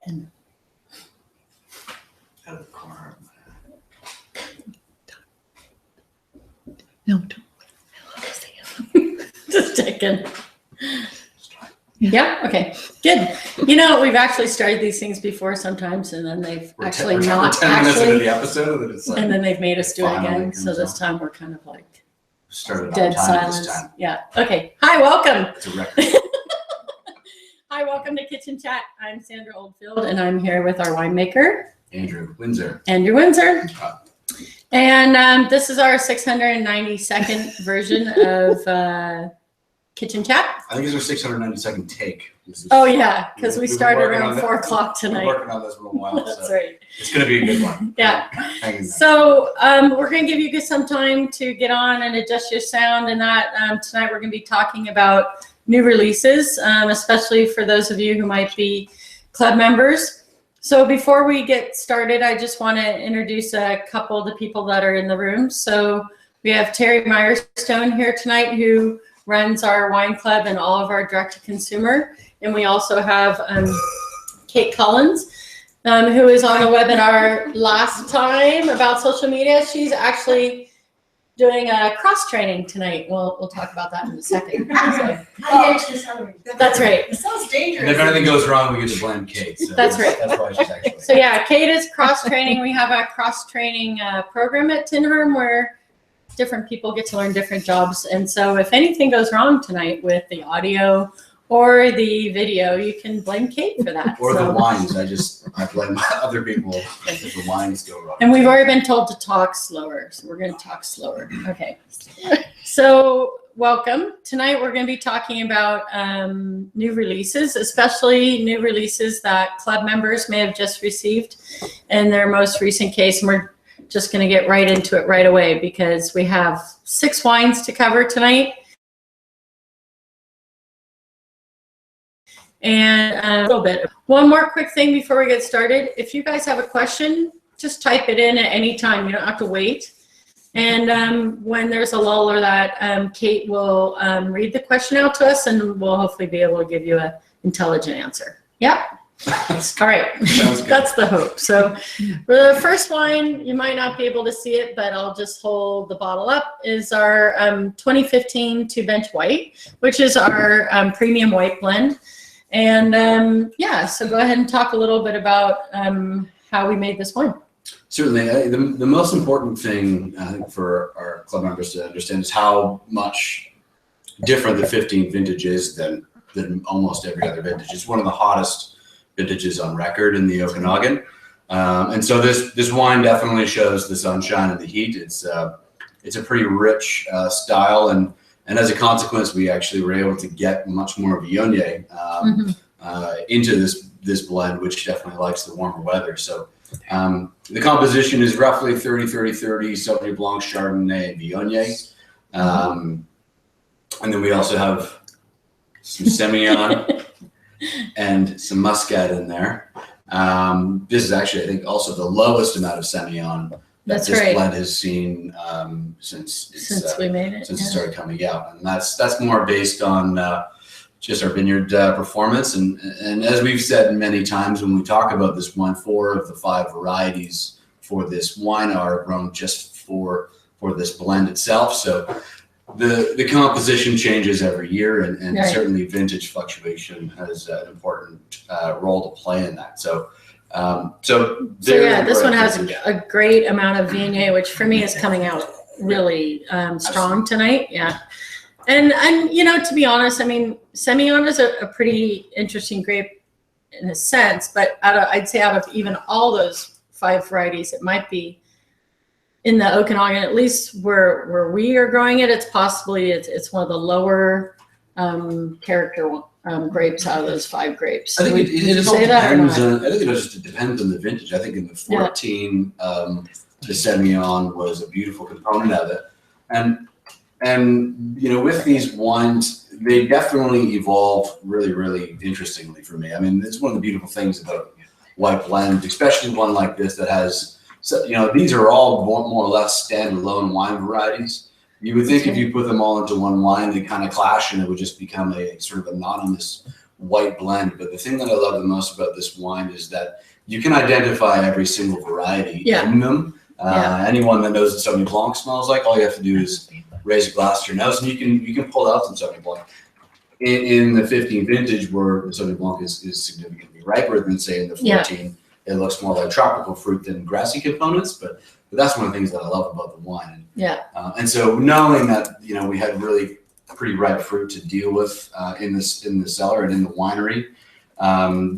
And out of the corner. no, don't. Just checking. Yeah. Okay. Good. You know, we've actually started these things before sometimes, and then they've We're actually we're not 10 minutes into actually, the episode, and it's like and then they've made us do it finally again. So comes this out. time we're kind of like started on dead time silence. this time. Yeah. Okay. Hi. Welcome. It's a record. Hi. Welcome to Kitchen Chat. I'm Sandra Oldfield, and I'm here with our winemaker, Andrew Windsor. Andrew Windsor. And this is our 692nd version of Kitchen Chat. I think it's our 692nd take. Oh yeah, because we We've been started working around on 4 that. o'clock We're tonight. working on this for a while, That's so right. it's going to be a good one. Yeah. Hang in there. So we're going to give you some time to get on and adjust your sound and that. Tonight we're going to be talking about new releases, especially for those of you who might be club members. So before we get started, I just want to introduce a couple of the people that are in the room. So we have Terry Mirestone here tonight, who runs our wine club and all of our direct-to-consumer. And we also have Kate Collins, who was on the webinar last time about social media. She's actually doing a cross training tonight. We'll talk about that in a second. That's right. It sounds And dangerous. if anything goes wrong, we get to blame Kate. So That's right. That's why she's actually. So yeah, Kate is cross training. We have a cross training program at Tinherm where different people get to learn different jobs. And so if anything goes wrong tonight with the audio or the video, you can blame Kate for that. Or So- the wines. I blame other people if the wines go wrong. And we've already been told to talk slower, so we're going to talk slower. Okay. So welcome. Tonight we're going to be talking about new releases, especially new releases that club members may have just received in their most recent case. And we're just going to get right into it right away because we have 6 wines to cover tonight. And a little bit. One more quick thing before we get started. If you guys have a question, just type it in at any time. You don't have to wait. And when there's a lull or that, Kate will read the question out to us and we'll hopefully be able to give you an intelligent answer. Yep. All right. Sounds good. That's the hope. So for the first wine, you might not be able to see it, but I'll just hold the bottle up, is our 2015 Two Bench White, which is our premium white blend. And yeah, so go ahead and talk a little bit about how we made this wine. Certainly, the most important thing I think for our club members to understand is how much different the 15 vintage is than almost every other vintage. It's one of the hottest vintages on record in the Okanagan, and so this wine definitely shows the sunshine and the heat. It's a pretty rich style, and as a consequence, we actually were able to get much more Viognier into this blend, which definitely likes the warmer weather. So the composition is roughly 30-30-30 Sauvignon Blanc, Chardonnay, and Viognier. And then we also have some Semillon and some Muscat in there. This is actually, I think, also the lowest amount of Semillon That's this right. blend has seen since We made it. it Yeah. started coming out, and that's more based on just our vineyard performance. And as we've said many times when we talk about this wine, 4 of the 5 varieties for this wine are grown just for this blend itself. So the composition changes every year, and Right. certainly vintage fluctuation has an important role to play in that. So Yeah, this one has a great amount of Viognier, which for me is coming out really strong tonight. Yeah. And you know, to be honest, I mean, Semillon is a pretty interesting grape in a sense, but I'd say out of even all those 5 varieties, it might be in the Okanagan, at least where we are growing it, it's possibly it's one of the lower character grapes out of those 5 grapes. I think Would it you all say that or depends not? on, I think it just depends on the vintage. I think in the 14, the Semillon was a beautiful component of it. And you know, with these wines, they definitely evolve really, really interestingly for me. I mean, it's one of the beautiful things about white blend, especially one like this that has, so, you know, these are all more or less standalone wine varieties. You would think if you put them all into one wine, they kind of clash and it would just become a sort of anonymous white blend, but the thing that I love the most about this wine is that you can identify every single variety in them. Anyone that knows what Sauvignon Blanc smells like, all you have to do is raise a glass to your nose, and you can pull out some Sauvignon Blanc. In the 15 vintage, where the Sauvignon Blanc is significantly riper than, say, in the 14, it looks more like tropical fruit than grassy components. But that's one of the things that I love about the wine. And so knowing that we had really pretty ripe fruit to deal with in the cellar and in the winery,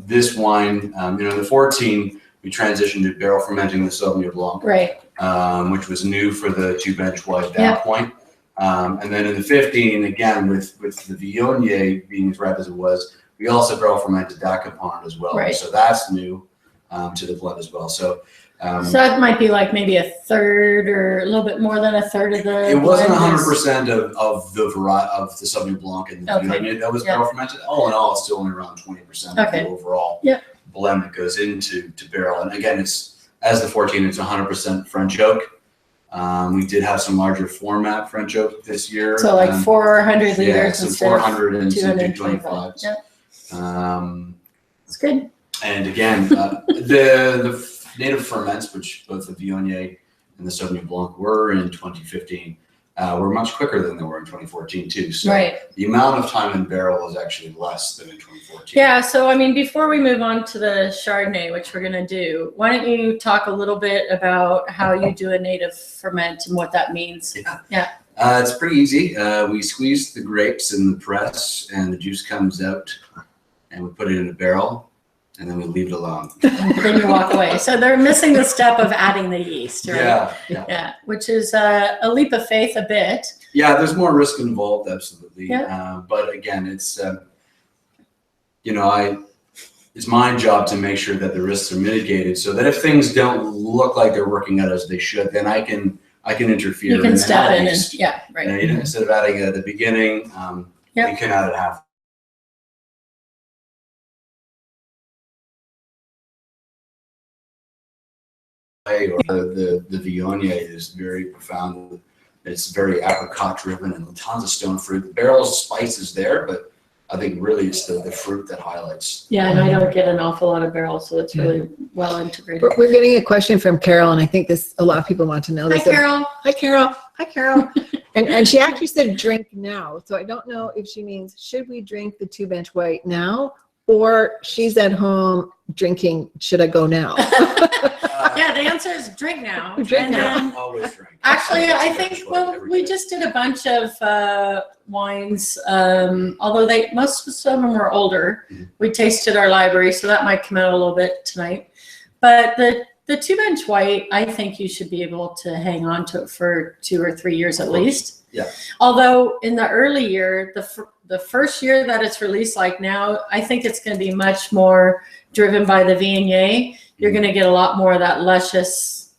this wine, in the 14, we transitioned to barrel fermenting the Sauvignon Blanc, which was new for the 2 bench white at that point. And then in the 15, again, with the Viognier being as ripe as it was, we also barrel fermented that component as well. So that's new to the blend as well. So that might be like maybe a third or a little bit more than a third of the. It wasn't 100% of the variety of the Sauvignon Blanc and the Viognier that was barrel fermented. All in all, it's still only around 20% of the overall blend that goes into barrel. And again, it's as the 14, it's 100% French oak. We did have some larger format French oak this year. So like 400 liters so instead 400 of and 225. It's good. And again, the native ferments, which both the Viognier and the Sauvignon Blanc were in 2015, were much quicker than they were in 2014 too. So the amount of time in barrel is actually less than in 2014. Yeah. So, I mean, before we move on to the Chardonnay, which we're going to do, why don't you talk a little bit about how you do a native ferment and what that means? It's pretty easy. We squeeze the grapes in the press and the juice comes out, and we put it in a barrel, and then we leave it alone. And then you walk away. So they're missing the step of adding the yeast, right? Yeah. Which is a leap of faith a bit. Yeah, there's more risk involved, absolutely. But again, it's it's my job to make sure that the risks are mitigated, so that if things don't look like they're working out as they should, then I can interfere. You can step in and instead of adding it at the beginning, you can add it half. Or the Viognier is very profound. It's very apricot driven and tons of stone fruit. The barrel's spice is there, but I think really it's the fruit that highlights. Yeah, and I don't get an awful lot of barrels, so it's really well integrated. We're getting a question from Carol, and I think a lot of people want to know this. Hi, Carol. Hi, Carol. Hi, Carol. and she actually said drink now. So I don't know if she means should we drink the 2 bench white now, or she's at home drinking, should I go now? Yeah, the answer is drink now. Drink now. Always drink. Actually, I think, we just did a bunch of wines, although most of them were older. We tasted our library, so that might come out a little bit tonight. But the 2 bench white, I think you should be able to hang on to it for 2 or 3 years at least. Yeah. Although in the early year, the first year that it's released, like now, I think it's going to be much more driven by the Viognier. You're going to get a lot more of that luscious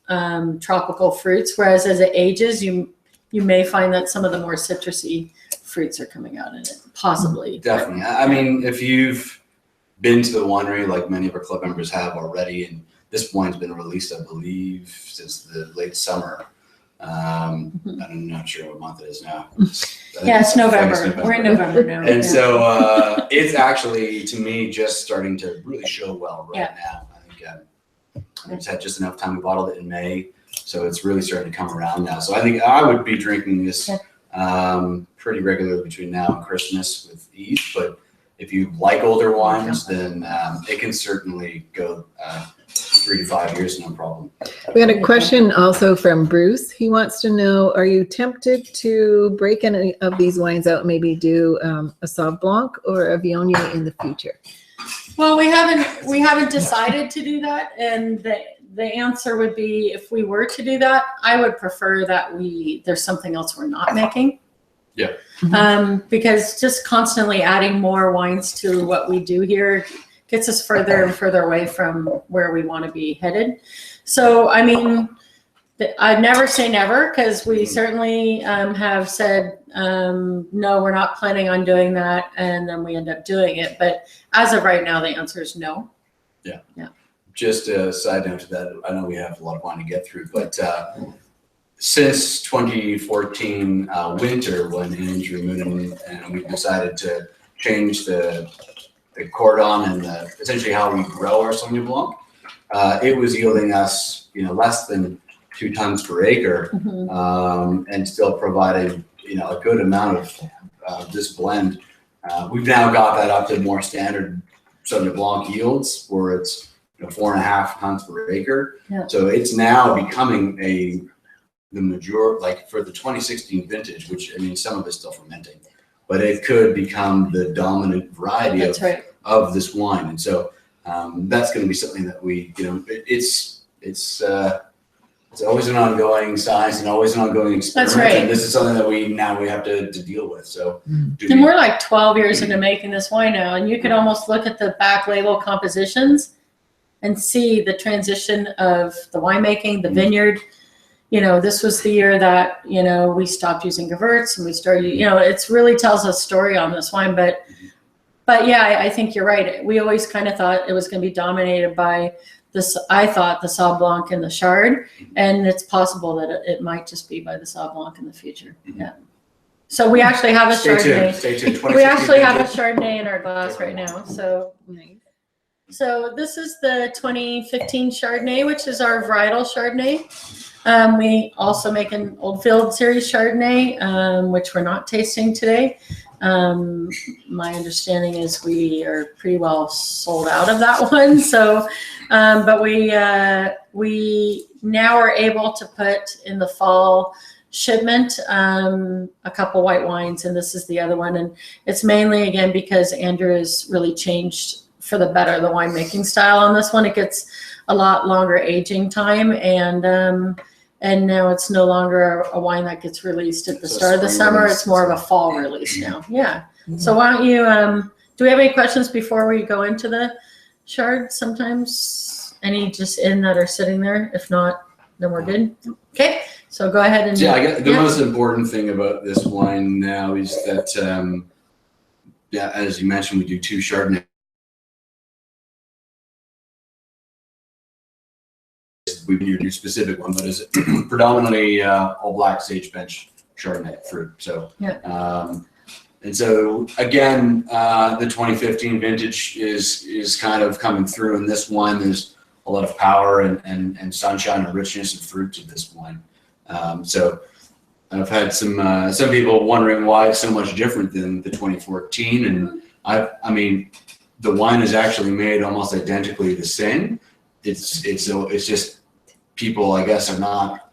tropical fruits, whereas as it ages, you may find that some of the more citrusy fruits are coming out in it, possibly. Definitely. I mean, if you've been to the winery, like many of our club members have already, and this wine's been released, I believe, since the late summer. I'm not sure what month it is now. Yeah, it's November. We're in November now. And so it's actually, to me, just starting to really show well now. I think it's had just enough time. We bottled it in May, so it's really starting to come around now. So I think I would be drinking this pretty regularly between now and Christmas with ease. But if you like older wines, then it can certainly go 3 to 5 years, no problem. We had a question also from Bruce. He wants to know, are you tempted to break any of these wines out, maybe do a Sauv Blanc or a Viognier in the future? Well, we haven't decided to do that, and the answer would be, if we were to do that, I would prefer that there's something else we're not making. Yeah. Because just constantly adding more wines to what we do here gets us further and further away from where we want to be headed. So, I mean, I'd never say never, because we certainly have said, no, we're not planning on doing that, and then we end up doing it. But as of right now, the answer is no. Yeah. Just a side note to that, I know we have a lot of wine to get through, but since 2014 winter, when Andrew Moonen and we decided to change the cordon and essentially how we grow our Sauvignon Blanc, it was yielding us, less than 2 tons per acre, and still providing, a good amount of this blend. We've now got that up to more standard Sauvignon Blanc yields, where it's 4.5 tons per acre. Yeah. So it's now becoming the major, like for the 2016 vintage, which some of it's still fermenting, but it could become the dominant variety of this wine. And so that's going to be something that we, it's always an ongoing science and always an ongoing experiment. That's right. And this is something that we have to deal with. So, and we're like 12 years into making this wine now, and you could almost look at the back label compositions and see the transition of the winemaking, the vineyard. This was the year that, we stopped using Gewurz and we started, it's really tells a story on this wine. But yeah, I think you're right. We always kind of thought it was going to be dominated by this. I thought the Sauv Blanc and the Chard, and it's possible that it might just be by the Sauv Blanc in the future. Yeah. So we actually have a Chardonnay. Stay tuned. We actually have a Chardonnay in our glass right now. So Nice. So this is the 2015 Chardonnay, which is our varietal Chardonnay. We also make an Oldfield series Chardonnay, which we're not tasting today. My understanding is we are pretty well sold out of that one. So, but we now are able to put in the fall shipment a couple white wines, and this is the other one. And it's mainly, again, because Andrew has really changed for the better the winemaking style on this one. It gets a lot longer aging time, and now it's no longer a wine that gets released at the start of the summer. It's more of a fall release now. Yeah. So why don't you, do we have any questions before we go into the Chard? Sometimes any just in that are sitting there? If not, then we're good. Okay. So go ahead and. Yeah, I guess the most important thing about this wine now is that, as you mentioned, we do 2 Chardonnay. We do specific one, but is predominantly all black sage bench Chardonnay fruit. So, and so again, the 2015 vintage is kind of coming through in this wine. There's a lot of power and sunshine and richness and fruit to this wine. So I've had some people wondering why it's so much different than the 2014, and I mean, the wine is actually made almost identically the same. It's just people, I guess, are not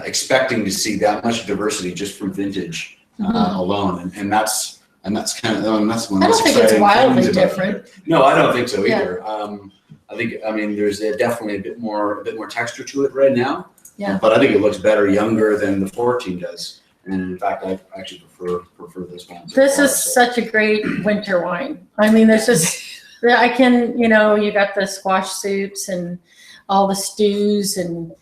expecting to see that much diversity just from vintage alone, and that's kind of that's one. I don't think it's wildly different. No, I don't think so either. I think there's definitely a bit more texture to it right now. Yeah. But I think it looks better younger than the 14 does, and in fact, I actually prefer this one. This is such a great winter wine. I mean, there's just I can you got the squash soups and all the stews and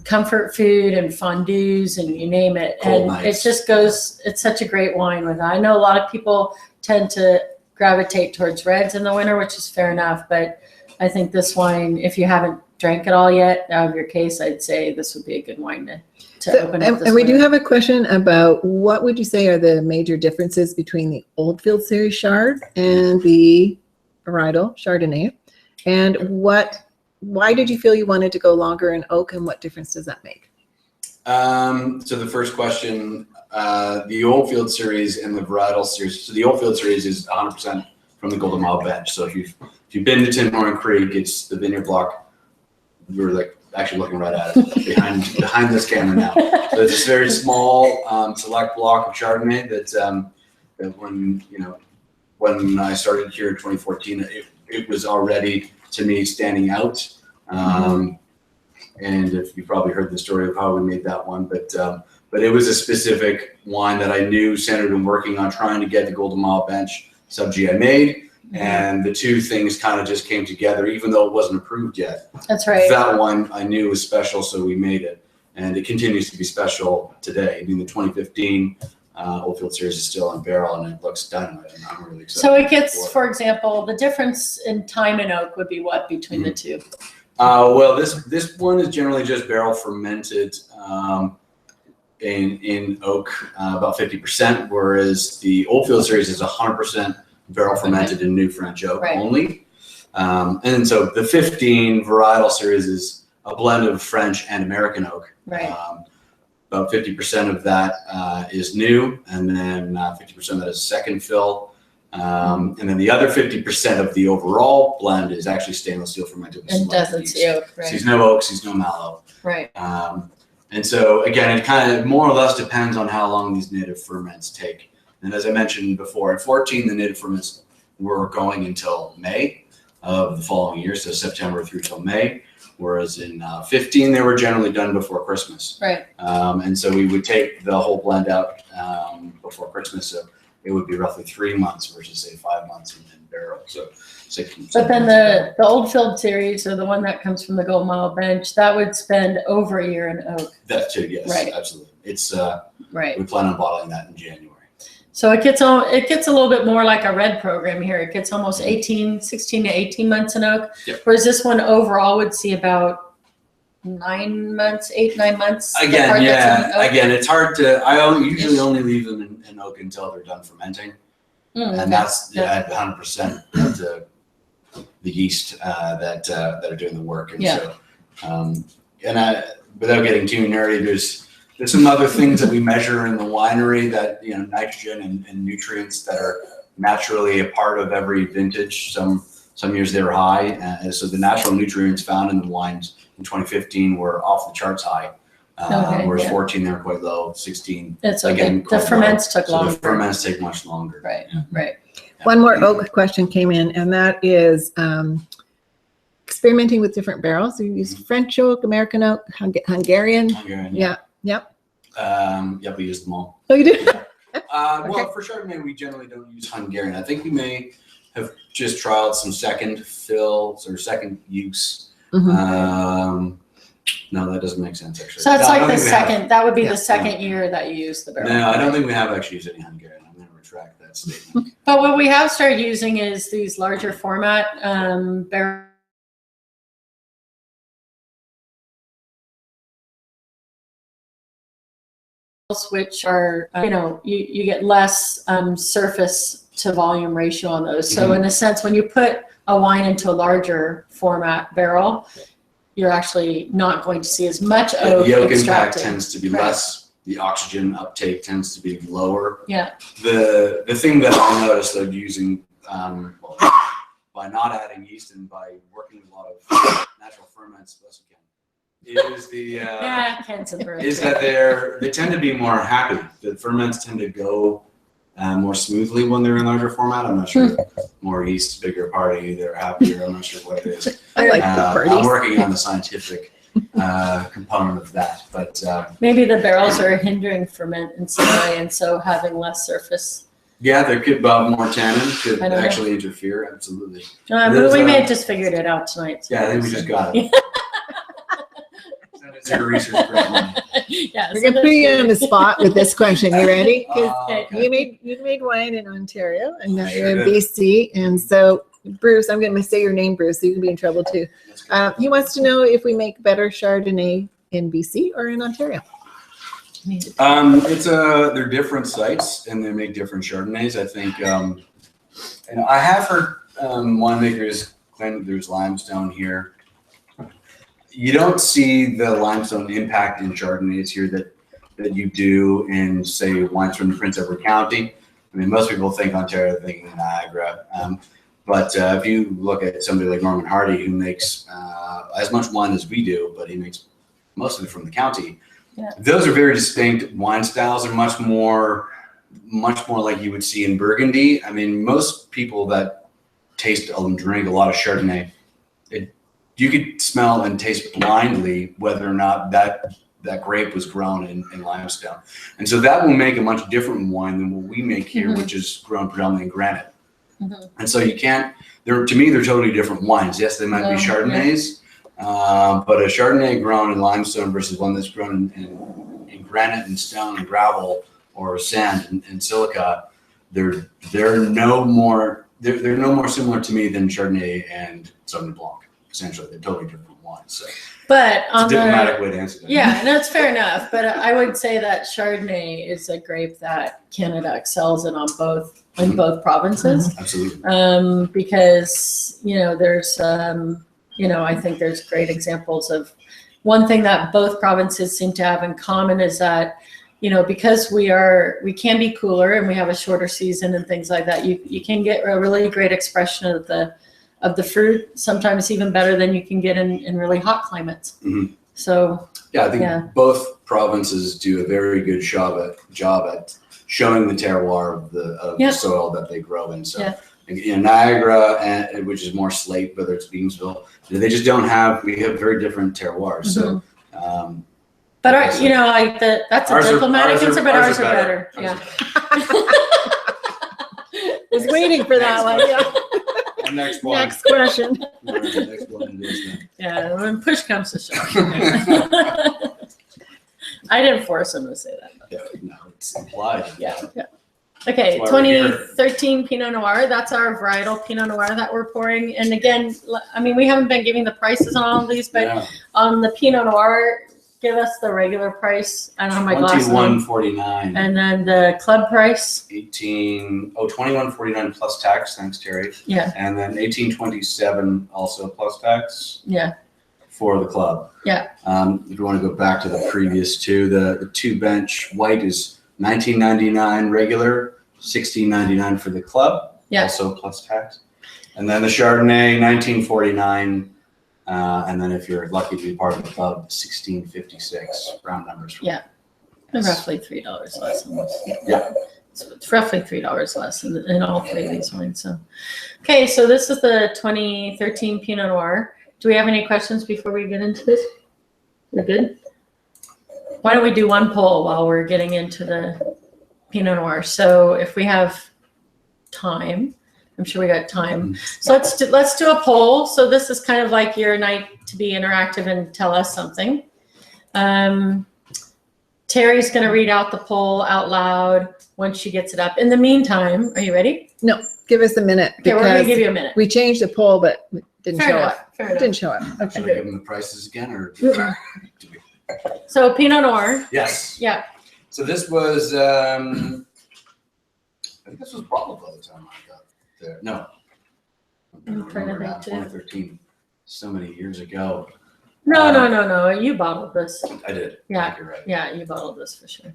comfort food and fondues and you name it. Cold and nights. It just goes, it's such a great wine with it. I know a lot of people tend to gravitate towards reds in the winter, which is fair enough. But I think this wine, if you haven't drank it all yet out of your case, I'd say this would be a good wine to open up this And we do winter. have a question about what would you say are the major differences between the Oldfield series Chard and the varietal Chardonnay, and why did you feel you wanted to go longer in oak, and what difference does that make? So the first question, the Oldfield series and the varietal series. So the Oldfield series is 100% from the Golden Mile bench. So if you've been to Tinhorn Creek, it's the vineyard block. We're like actually looking right at it behind this camera now. So it's this very small select block of Chardonnay that when I started here in 2014, it was already, to me, standing out. And if you probably heard the story of how we made that one, but it was a specific wine that I knew Sandra had been working on trying to get the Golden Mile bench sub-G I made. And the two things kind of just came together, even though it wasn't approved yet. That's right. That one I knew was special, so we made it. And it continues to be special today. I mean, the 2015 Oldfield series is still in barrel, and it looks dynamite. And I'm really excited. So it gets, for example, the difference in time in oak would be what between the two? Well, this one is generally just barrel fermented in oak, about 50%, whereas the Oldfield series is 100% barrel fermented in New French oak Right. only. And so the 15 varietal series is a blend of French and American oak. Right. About 50% of that is new, and then 50% of that is second fill. And then the other 50% of the overall blend is actually stainless steel fermented with And selected doesn't yeast. see oak, So right? there's no oaks, there's no mallow. Right. And so again, it kind of more or less depends on how long these native ferments take. And as I mentioned before, at 14, the native ferments were going until May of the following year, so September through till May. Whereas in 15, they were generally done before Christmas. Right. And so we would take the whole blend out before Christmas. So it would be roughly 3 months versus say 5 months in barrel. So 6 months. But then the Old Field series, or the one that comes from the Gold Mile bench, that would spend over a year in oak. That too, yes, Right. absolutely. It's Right. we plan on bottling that in January. So it gets a little bit more like a red program here. It gets almost 16 to 18 months in oak. Yep. Whereas this one overall would see about 9 months, 8-9 months. the Again, part that's in yeah. oak. Again, it's hard to. Usually only leave them in oak until they're done fermenting, and that's at 100% of the yeast that are doing the work. And Yeah. so, without getting too nerdy, there's some other things that we measure in the winery that nitrogen and nutrients that are naturally a part of every vintage. Some years they were high, and so the natural nutrients found in the wines in 2015 were off the charts high. Okay, Whereas yeah. 14 they were quite low. 16 It's okay. again, The quite low. ferments took So longer. the ferments take much longer. Right. Yeah. Right. One more oak question came in, and that is experimenting with different barrels. You use French oak, American oak, Hungarian. Hungarian, Yeah. Yep. We use them all. Oh, you do? Well, for Chardonnay, we generally don't use Hungarian. I think we may have just trialed some second fills or second use. Mhm. No, that doesn't make sense actually. So it's No, I like don't the think we have. second. That would be Yeah. the second year that you use the barrel. No, I don't think we have actually used any Hungarian. I'm going to retract that statement. But what we have started using is these larger format barrels, which are, you get less surface to volume ratio on those. So in a sense, when you put a wine into a larger format barrel, you're actually not going to see as much oak The oak impact extracted. tends to be Correct. less. The oxygen uptake tends to be lower. Yeah. The thing that I noticed though using by not adding yeast and by working with a lot of natural ferments, less again, is the Yeah, Ken's and is that they tend to be more happy. The ferments tend to go more smoothly when they're in larger format. I'm not sure. More yeast, bigger party, they're happier. I'm not sure what it is. I like the I'm parties. working on the scientific component of that, but maybe the barrels are hindering ferment in some way, and so having less surface. yeah, there could be more tannin could I don't know. actually interfere. Absolutely. But There's, we may have just figured it out tonight. Yeah, I think we just got it. Send it to your research grant money. Yeah, We're gonna put you on the spot with this question. You ready? 'Cause Okay. you made wine in Ontario, and now Sure you're in did. BC, and so Bruce, I'm going to say your name, Bruce, so you can be in trouble too. That's good. He wants to know if we make better Chardonnay in BC or in Ontario. They're different sites and they make different Chardonnays. I think, and I have heard winemakers claim that there's limestone here. You don't see the limestone impact in Chardonnays here that you do in, say, wines from Prince Edward County. I mean, most people think Ontario, they're thinking Niagara. But if you look at somebody like Norman Hardy, who makes as much wine as we do, but he makes most of it from the county. Yeah. Those are very distinct wine styles. They're much more like you would see in Burgundy. I mean, most people that taste and drink a lot of Chardonnay, you could smell and taste blindly whether or not that grape was grown in limestone. And so that will make a much different wine than what we make here, which is grown predominantly in granite. And so you can't, to me, they're totally different wines. Yes, they might be Chardonnays, but a Chardonnay grown in limestone versus one that's grown in granite and stone and gravel or sand and silica, they're no more similar to me than Chardonnay and Sauvignon Blanc. essentially they're totally different wines. So But it's a on the diplomatic way to answer that. yeah, that's fair enough. But I would say that Chardonnay is a grape that Canada excels in in both provinces. Absolutely. Because there's I think there's great examples of one thing that both provinces seem to have in common is that because we can be cooler and we have a shorter season and things like that, you can get a really great expression of the fruit, sometimes even better than you can get in really hot climates. Mhm. So Yeah, I think both provinces do a very good job at showing the terroir of the soil that they grow in. So, Niagara, which is more slate, whether it's Beamsville, they just don't have. We have very different terroirs. So, but that's a diplomatic answer, but ours are better. Yeah. Was waiting for that one. Yeah. Next one. Next question. Next one is then. Yeah, when push comes to shove. I didn't force him to say that. Yeah, no, it's implied. Yeah. Okay, That's why we're here. 2013 Pinot Noir. That's our varietal Pinot Noir that we're pouring. And again, I mean, we haven't been giving the prices on all of these, but on the Pinot Noir, give us the regular price. I don't have my glasses on. $21.49. And then the club price. $21.49 plus tax. Thanks, Terry. Yeah. And then $18.27 also plus tax. Yeah. For the club. Yeah. If you want to go back to the previous two, the two bench white is $19.99 regular, $16.99 for the club. Yeah. Also plus tax. And then the Chardonnay, $19.49. And then if you're lucky to be part of the club, $16.56, round numbers. Yeah. Roughly $3 less almost. Yeah. So it's roughly $3 less in all three of these wines. So, okay, so this is the 2013 Pinot Noir. Do we have any questions before we get into this? We're good? Why don't we do one poll while we're getting into the Pinot Noir? So if we have time, I'm sure we got time. So let's do a poll. So this is kind of like your night to be interactive and tell us something. Terry's going to read out the poll out loud once she gets it up. In the meantime, are you ready? No, give us a minute. Okay, we're going to because give you a minute. we changed the poll, but it didn't Fair show enough, up. fair It enough. didn't show up. Should Okay. I give them the prices again, or? So Pinot Noir. Yes. Yeah. So this was, I think this was bottled by the time I got there. No. I'm trying to think too. 2013, so many years ago. No. You bottled this. I did. Yeah. You're right. Yeah, you bottled this for sure.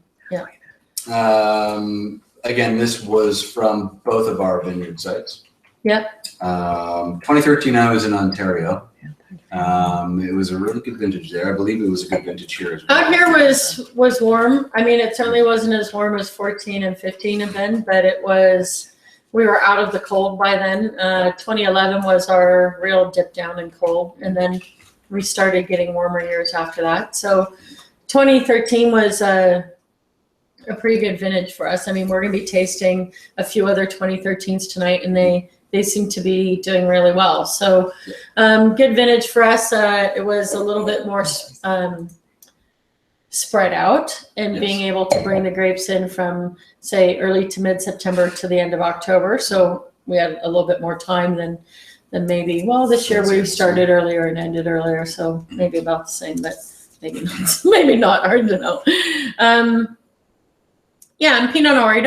Again, this was from both of our vineyard sites. Yep. 2013, I was in Ontario. It was a really good vintage there. I believe it was a good vintage here as well. Out here was warm. I mean, it certainly wasn't as warm as 14 and 15 have been, but we were out of the cold by then. 2011 was our real dip down in cold, and then we started getting warmer years after that. So 2013 was a pretty good vintage for us. I mean, we're going to be tasting a few other 2013s tonight, and they seem to be doing really well. So good vintage for us. It was a little bit more spread out and being able to bring the grapes in from, say, early to mid-September to the end of October. So we had a little bit more time than maybe, well, this year we started earlier and ended earlier. So maybe about the same, but maybe not, hard to know. Yeah, and Pinot Noir, we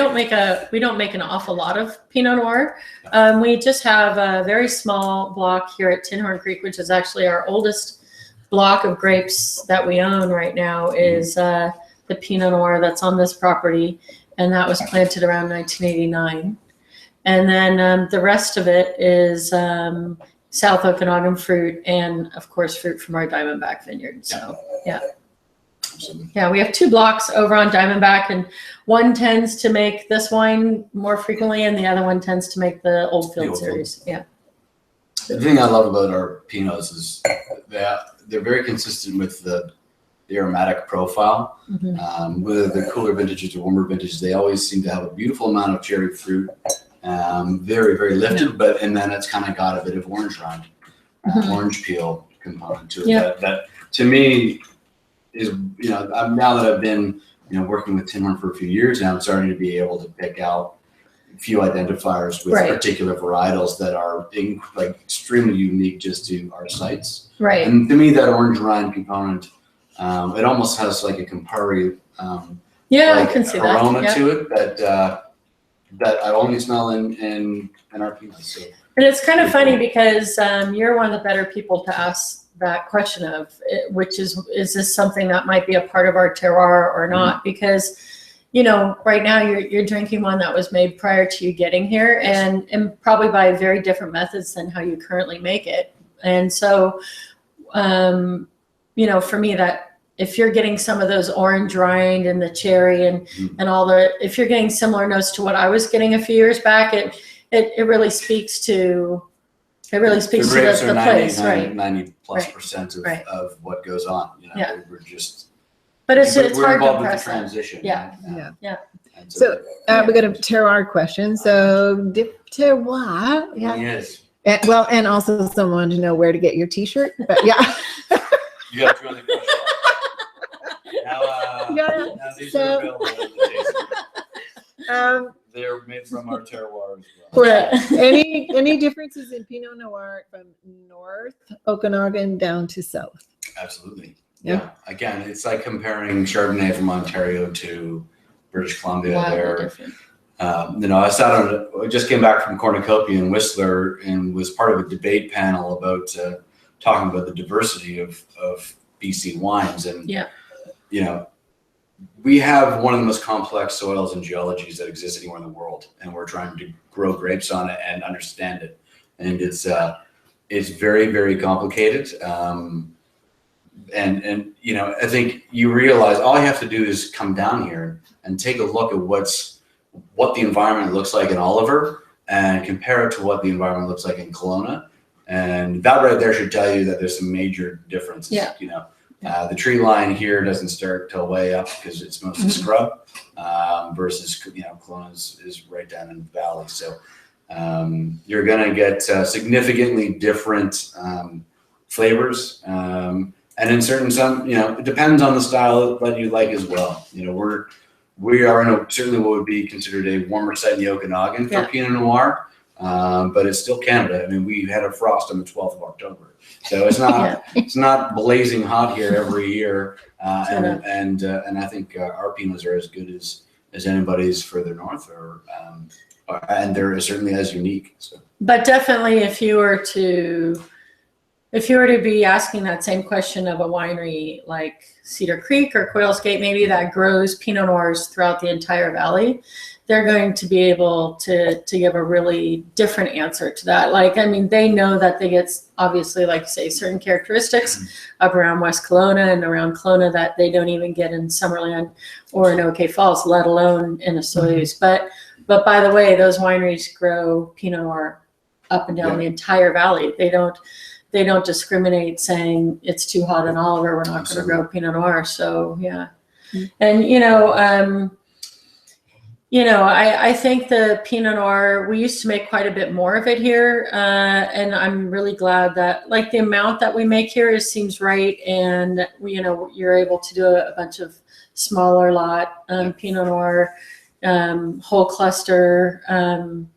don't make an awful lot of Pinot Noir. We just have a very small block here at Tinhorn Creek, which is actually our oldest block of grapes that we own right now is the Pinot Noir that's on this property, and that was planted around 1989. And then the rest of it is South Okanagan fruit and, of course, fruit from our Diamondback vineyard. So, yeah. Yeah, we have two blocks over on Diamondback, and one tends to make this wine more frequently, and the other one tends to make the Oldfield series. Yeah. The thing I love about our Pinots is that they're very consistent with the aromatic profile. Mm-hmm. Whether they're cooler vintages or warmer vintages, they always seem to have a beautiful amount of cherry fruit, very, very lifted, and then it's kind of got a bit of orange rind, orange peel component to it. That to me is, now that I've been, working with Tinhorn for a few years now, I'm starting to be able to pick out few identifiers with Right. particular varietals that are extremely unique just to our sites. Right. And to me, that orange rind component, it almost has like a Campari Yeah, like I can see that. aroma Yeah. to it that I only smell in our peanuts. So. And it's kind of funny because you're one of the better people to ask that question of, which is this something that might be a part of our terroir or not? Because, you know, right now you're drinking one that was made prior to you getting here, and probably by very different methods than how you currently make it. And so, you know, for me, that if you're getting some of those orange rind and the cherry and all if you're getting similar notes to what I was getting a few years back, it really speaks to the grapes are place, right? 90+% Right. of what goes on. You know, Yeah. we're just. But it's we're hard to involved with the impress them. transition. Yeah. Yeah. And So we got a terroir question. So dip terroir. Yeah. Yes. And also someone to know where to get your T-shirt. But yeah. You got 2 other questions. Now, Yeah. now these So- are available at the tasting. They're made from our terroir as well. Correct. Any differences in Pinot Noir from North Okanagan down to South? Absolutely. Yeah. Yeah. Again, it's like comparing Chardonnay from Ontario to British Columbia. Wildly They're, different. you know, I just came back from Cornucopia in Whistler and was part of a debate panel about talking about the diversity of BC wines. And, Yeah. you know, we have one of the most complex soils and geologies that exist anywhere in the world, and we're trying to grow grapes on it and understand it. And it's very, very complicated. And you know, I think you realize all you have to do is come down here and take a look at what the environment looks like in Oliver and compare it to what the environment looks like in Kelowna. And that right there should tell you that there's some major differences. Yeah. You know, the tree line here doesn't start till way up because it's mostly scrub, versus, you know, Kelowna is right down in the valley. So you're going to get significantly different flavors. And in some, you know, it depends on the style that you like as well. You know, we are in certainly what would be considered a warmer site in the Okanagan for Pinot Noir, but it's still Canada. I mean, we had a frost on the 12th of October, so it's not it's not blazing hot here every year. And I think our Pinots are as good as anybody's further north, and they're certainly as unique. So. But definitely, if you were to be asking that same question of a winery like Cedar Creek or Quails Gate, maybe that grows Pinot Noirs throughout the entire valley, they're going to be able to give a really different answer to that. Like, I mean, they know that they get, obviously, like you say, certain characteristics up around West Kelowna and around Kelowna that they don't even get in Summerland or in OK Falls, let alone in the Soyuz. But by the way, those wineries grow Pinot Noir up and down the entire valley. They don't discriminate saying it's too hot in Oliver, we're not going to grow Pinot Noir. So yeah. And I think the Pinot Noir, we used to make quite a bit more of it here. And I'm really glad that, like, the amount that we make here seems right. And you're able to do a bunch of smaller lot Pinot Noir, whole cluster,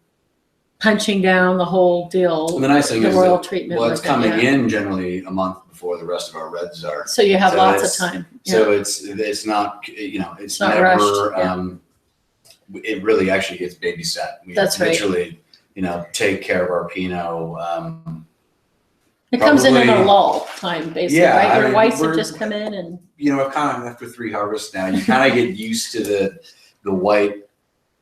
punching down the whole deal. Well, the nice thing the is royal that treatment. it's coming yeah. in generally a month before the rest of our reds are. So you have So lots it's- of time. So it's not, it's not never, rushed, yeah. It really actually gets babysat. We That's right. literally, take care of our Pinot. It comes in a probably- lull time, basically, Yeah, right? I Your mean, whites have we're- just come in and Kind of after 3 harvests now, you kind of get used to the white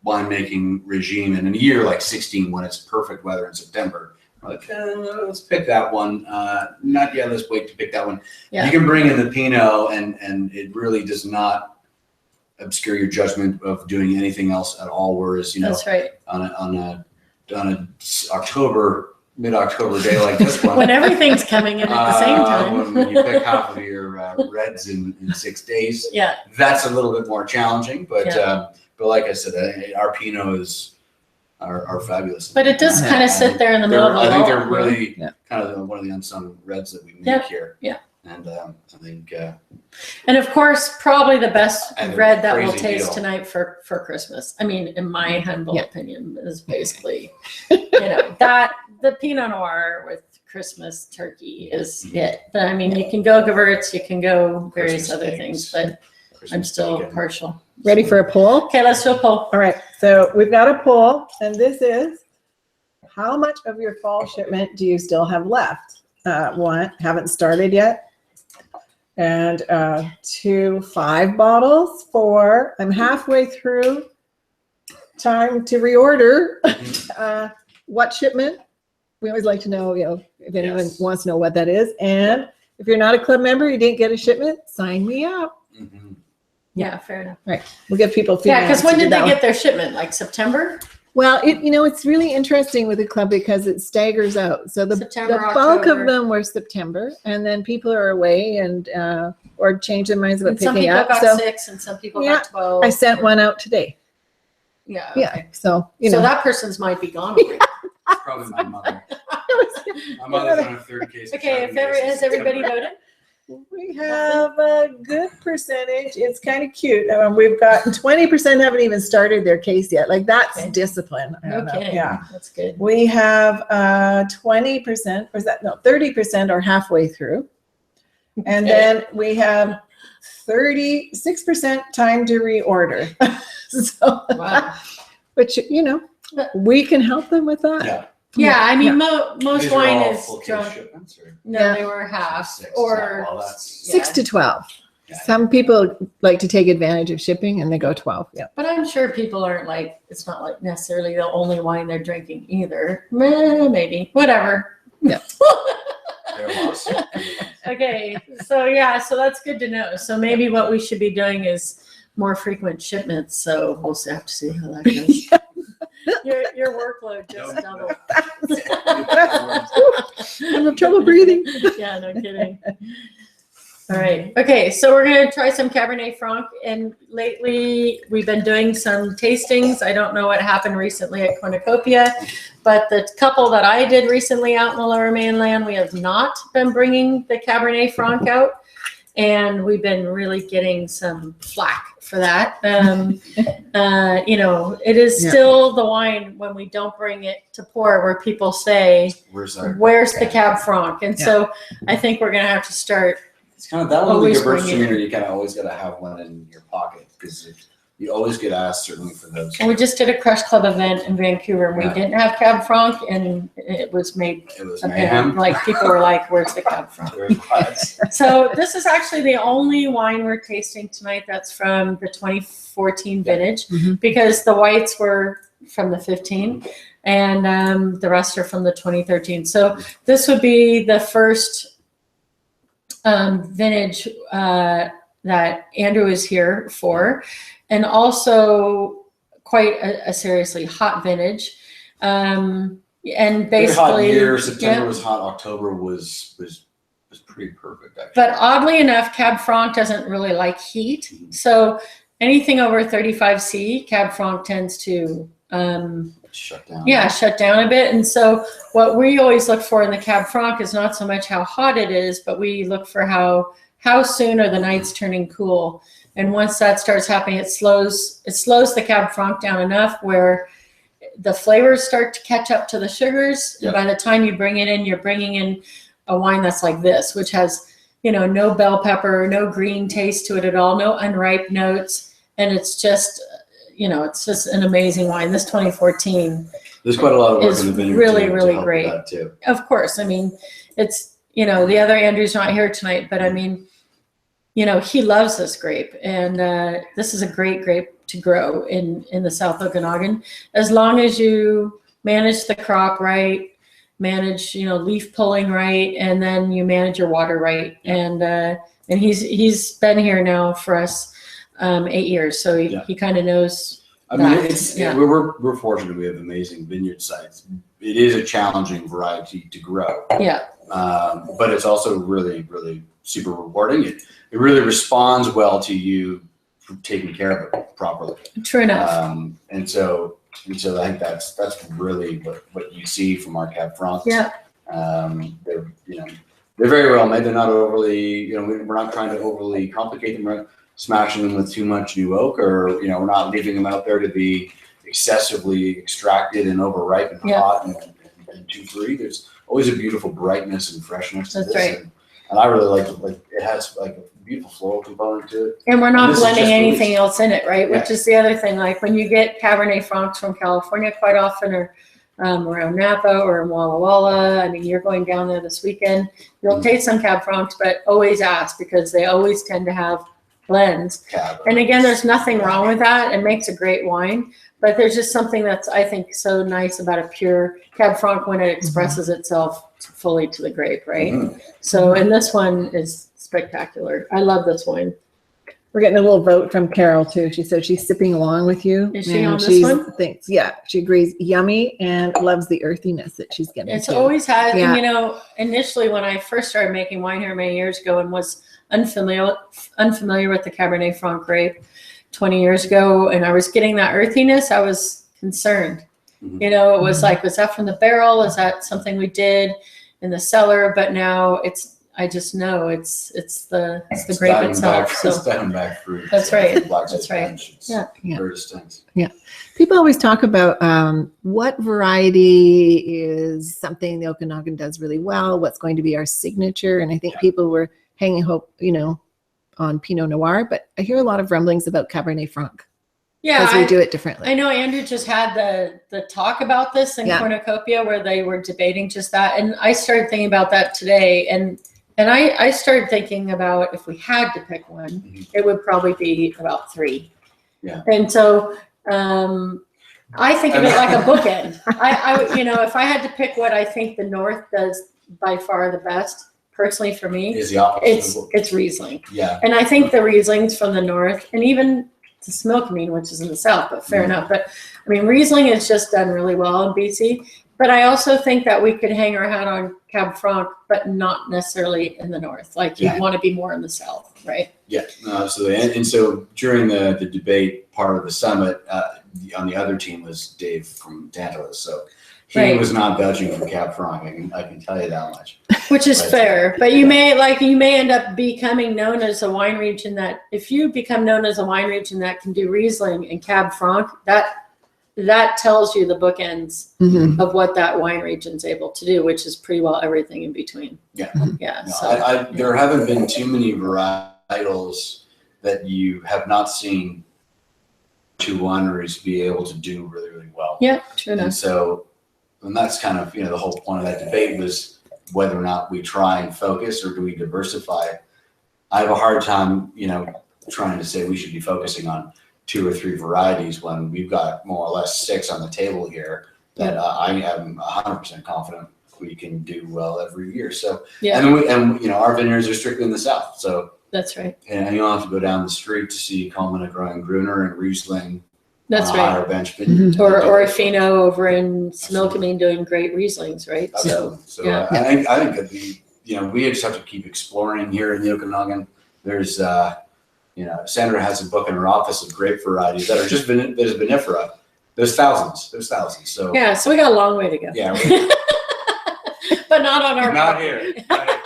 winemaking regime. And in a year like 16, when it's perfect weather in September, like, let's pick that one. Not yet, let's wait to pick that one. Yeah. You can bring in the Pinot and it really does not obscure your judgment of doing anything else at all. Whereas, that's right. on a mid-October day like this one, When everything's coming in at the same time. when you pick half of your reds in 6 days, Yeah, that's a little bit more challenging. But Yeah. but like I said, our Pinot are fabulous. but it does kind of sit there in the middle of the I think lull. they're really Yeah. kind of one of the unsung reds that we make Yeah. here. Yeah. And I think And of course, probably the best And a red that we'll crazy taste deal. tonight for Christmas. I mean, in my humble Yeah. opinion, is basically, that the Pinot Noir with Christmas turkey is it. But I mean, you can go Gewurz, you can go various Christmas other eggs, things, but I'm Christmas still bacon. partial. Ready for a poll? Okay, let's do a poll. All right, so we've got a poll, and this is, how much of your fall shipment do you still have left? 1, haven't started yet. And 2, 5 bottles. 4, I'm halfway through. Time to reorder. What shipment? We always like to know, if anyone Yes. wants to know what that is. And if you're not a club member, you didn't get a shipment, sign me up. Mhm. Yeah, fair enough. We'll give people Yeah, feedback. because when to do did that they one. get their shipment? Like September? Well, it's really interesting with the club because it staggers out. So the September, bulk October. of them were September, and then people are away and or change their minds about And some picking people up. got So 6 and some people Yeah, got 12. I sent one out today. Yeah. Yeah, okay. so So that person's might be gone already. It's probably my mother. My mother's on her 3rd case. of Okay, Chardonnay has since everybody September. voted? we have a good percentage. It's kind of cute. We've got 20% haven't even started their case yet. Like that's Okay. discipline. I No don't know. kidding. Yeah. That's good. We have 20%, or is that, no, 30% are halfway through. And Okay. then we have 36% time to reorder. So, Wow. which, we can help them with that. Yeah. Yeah, I mean, Yeah. most These are wine all is full case drunk. shipments, or? No, Yeah. they were half 6, or well, that's, yeah. 6 to 12. yeah. Some people like to take advantage of shipping and they go 12. Yeah. But I'm sure people aren't like, it's not like necessarily the only wine they're drinking either. Maybe, whatever. Yeah. They're lost. Okay, so that's good to know. So maybe what we should be doing is more frequent shipments. So we'll have to see how that goes. Your workload just doubled. I have trouble breathing. Yeah, no kidding. All right. Okay, so we're gonna try some Cabernet Franc, and lately we've been doing some tastings. I don't know what happened recently at Cornucopia, but the couple that I did recently out in the Lower Mainland, we have not been bringing the Cabernet Franc out, and we've been really getting some flack for that. It is Yeah. still the wine when we don't bring it to pour, where people say, Where's our? "Where's the Cab Franc?" And Yeah. so I think we're gonna have to start. It's kind of that one with Always the Gewurz bring it. community. You kind of always got to have one in your pocket because you always get asked, certainly for those. And we just did a Crush Club event in Vancouver, and we Yeah. didn't have Cab Franc, and it was made. It was mayhem. Like people were like, "Where's the Cab Franc?" Very quiet. So this is actually the only wine we're tasting tonight that's from the 2014 vintage, Mhm. because the whites were from the 15, and the rest are from the 2013. So this would be the first vintage that Andrew is here for, and also quite a seriously hot vintage. And Very hot basically, year. September yeah. was hot. October was pretty perfect. Actually. But oddly enough, Cab Franc doesn't really like heat. So anything over 35C, Cab Franc tends to Shut down. shut down a bit. And so what we always look for in the Cab Franc is not so much how hot it is, but we look for how soon are the nights turning cool. And once that starts happening, it slows the Cab Franc down enough where the flavors start to catch up to the sugars. Yeah. And by the time you bring it in, you're bringing in a wine that's like this, which has, no bell pepper, no green taste to it at all, no unripe notes. And it's just, it's just an amazing wine. This 2014, There's quite a lot of work It's in the vineyard. really, to really help with great. That too. of course, I mean, it's, the other Andrew's not here tonight, but I mean, he loves this grape, and this is a great grape to grow in the South Okanagan, as long as you manage the crop right, manage, leaf pulling right, and then you manage your water right. And he's been here now for us 8 years, so Yeah. he kind of knows. I mean, That, yeah. we're fortunate. We have amazing vineyard sites. It is a challenging variety to grow, Yeah, but it's also really, really super rewarding. It really responds well to you taking care of it properly. true enough. And so I think that's really what you see from our Cab Francs. Yeah. They're, they're very well made. They're not overly, we're not trying to overly complicate them. We're not smashing them with too much new oak, or we're not leaving them out there to be excessively extracted and overripe and hot and too free. There's always a beautiful brightness and freshness to That's this. right. And I really like it has like a beautiful floral component to it. And we're And not this is blending just anything released. else in it, right? Which Yeah. is the other thing. Like when you get Cabernet Francs from California quite often, or around Napa or in Walla Walla. I mean, you're going down there this weekend. You'll taste some Cab Francs, but always ask, because they always tend to have blends. Cab. And again, there's nothing wrong with that. It makes a great wine. But there's just something that's, I think, so nice about a pure Cab Franc when it expresses itself fully to the grape, right? Mhm. So, and this one is spectacular. I love this wine. We're getting a little vote from Carol too. She said she's sipping along with you. Is she and on this she's one? Thinks, yeah, she agrees. Yummy and loves the earthiness that she's getting. It's too. always had, Yeah. and, initially when I first started making wine here many years ago and was unfamiliar with the Cabernet Franc grape 20 years ago, and I was getting that earthiness, I was concerned. Mhm. It was like, was that from the barrel? Is that something we did in the cellar? But now I just know it's the grape Diamondback- itself. It's So Diamondback fruit. That's right. Black That's Sage right. Bench. It's Yeah. Yeah. very distinct. People always talk about what variety is something the Okanagan does really well, what's going to be our signature. And I think people were hanging hope, on Pinot Noir, but I hear a lot of rumblings about Cabernet Franc because we do it differently. I know Andrew just had the talk about this in Yeah. Cornucopia where they were debating just that. And I started thinking about that today. And I started thinking about, if we had to pick one, Mhm. it would probably be about 3. Yeah. And so I think of it like a bookend. If I had to pick what I think the North does by far the best, personally for me, Is the opposite. it's Riesling. Yeah. And I think the Rieslings from the north, and even the Smilkameen, which is in the south, but fair Mhm. enough. But I mean, Riesling is just done really well in BC. But I also think that we could hang our hat on Cab Franc, but not necessarily in the north. Like you Yeah. want to be more in the south, right? Yeah, no, absolutely. And so during the debate part of the summit, on the other team was Dave from Tantalus. So he Right. was not vouching for Cab Franc. I can tell you that much. Which is Right. fair. But you may end up becoming known as a wine region that, if you become known as a wine region that can do Riesling and Cab Franc, that tells you the bookends Mhm. of what that wine region's able to do, which is pretty well everything in between. Yeah. Yeah. No, So there haven't been too many varietals that you have not seen two wineries be able to do really, really well. yeah, true enough. And so, and that's kind of, the whole point of that debate was whether or not we try and focus or do we diversify. I have a hard time, trying to say we should be focusing on 2 or 3 varieties when we've got more or less 6 on the table here that I am 100% confident we can do well every year. So, Yeah. and our vineyards are strictly in the south. So, That's right. and you don't have to go down the street to see Coleman growing Gruner and Riesling That's on a right. higher bench vineyard. Mhm. Or a Fino over in Smilkameen doing great Rieslings, right? Absolutely. So yeah. I think that we just have to keep exploring here in the Okanagan. There's, Sandra has a book in her office of grape varieties that are just there's vinifera. There's thousands. So Yeah, so we got a long way to go. yeah, But not on our not property. here. Not here.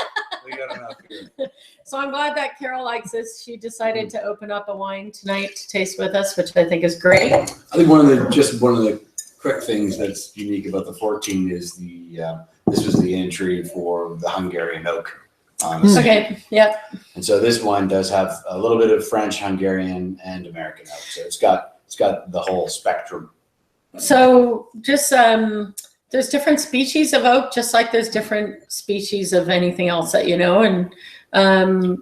We got enough here. So I'm glad that Carol likes this. She decided to open up a wine tonight to taste with us, which I think is great. I think one of the quick things that's unique about the 14 is this was the entry for the Hungarian oak. Okay, yeah. And so this wine does have a little bit of French, Hungarian, and American oak. So it's got the whole spectrum. So just there's different species of oak, just like there's different species of anything else that and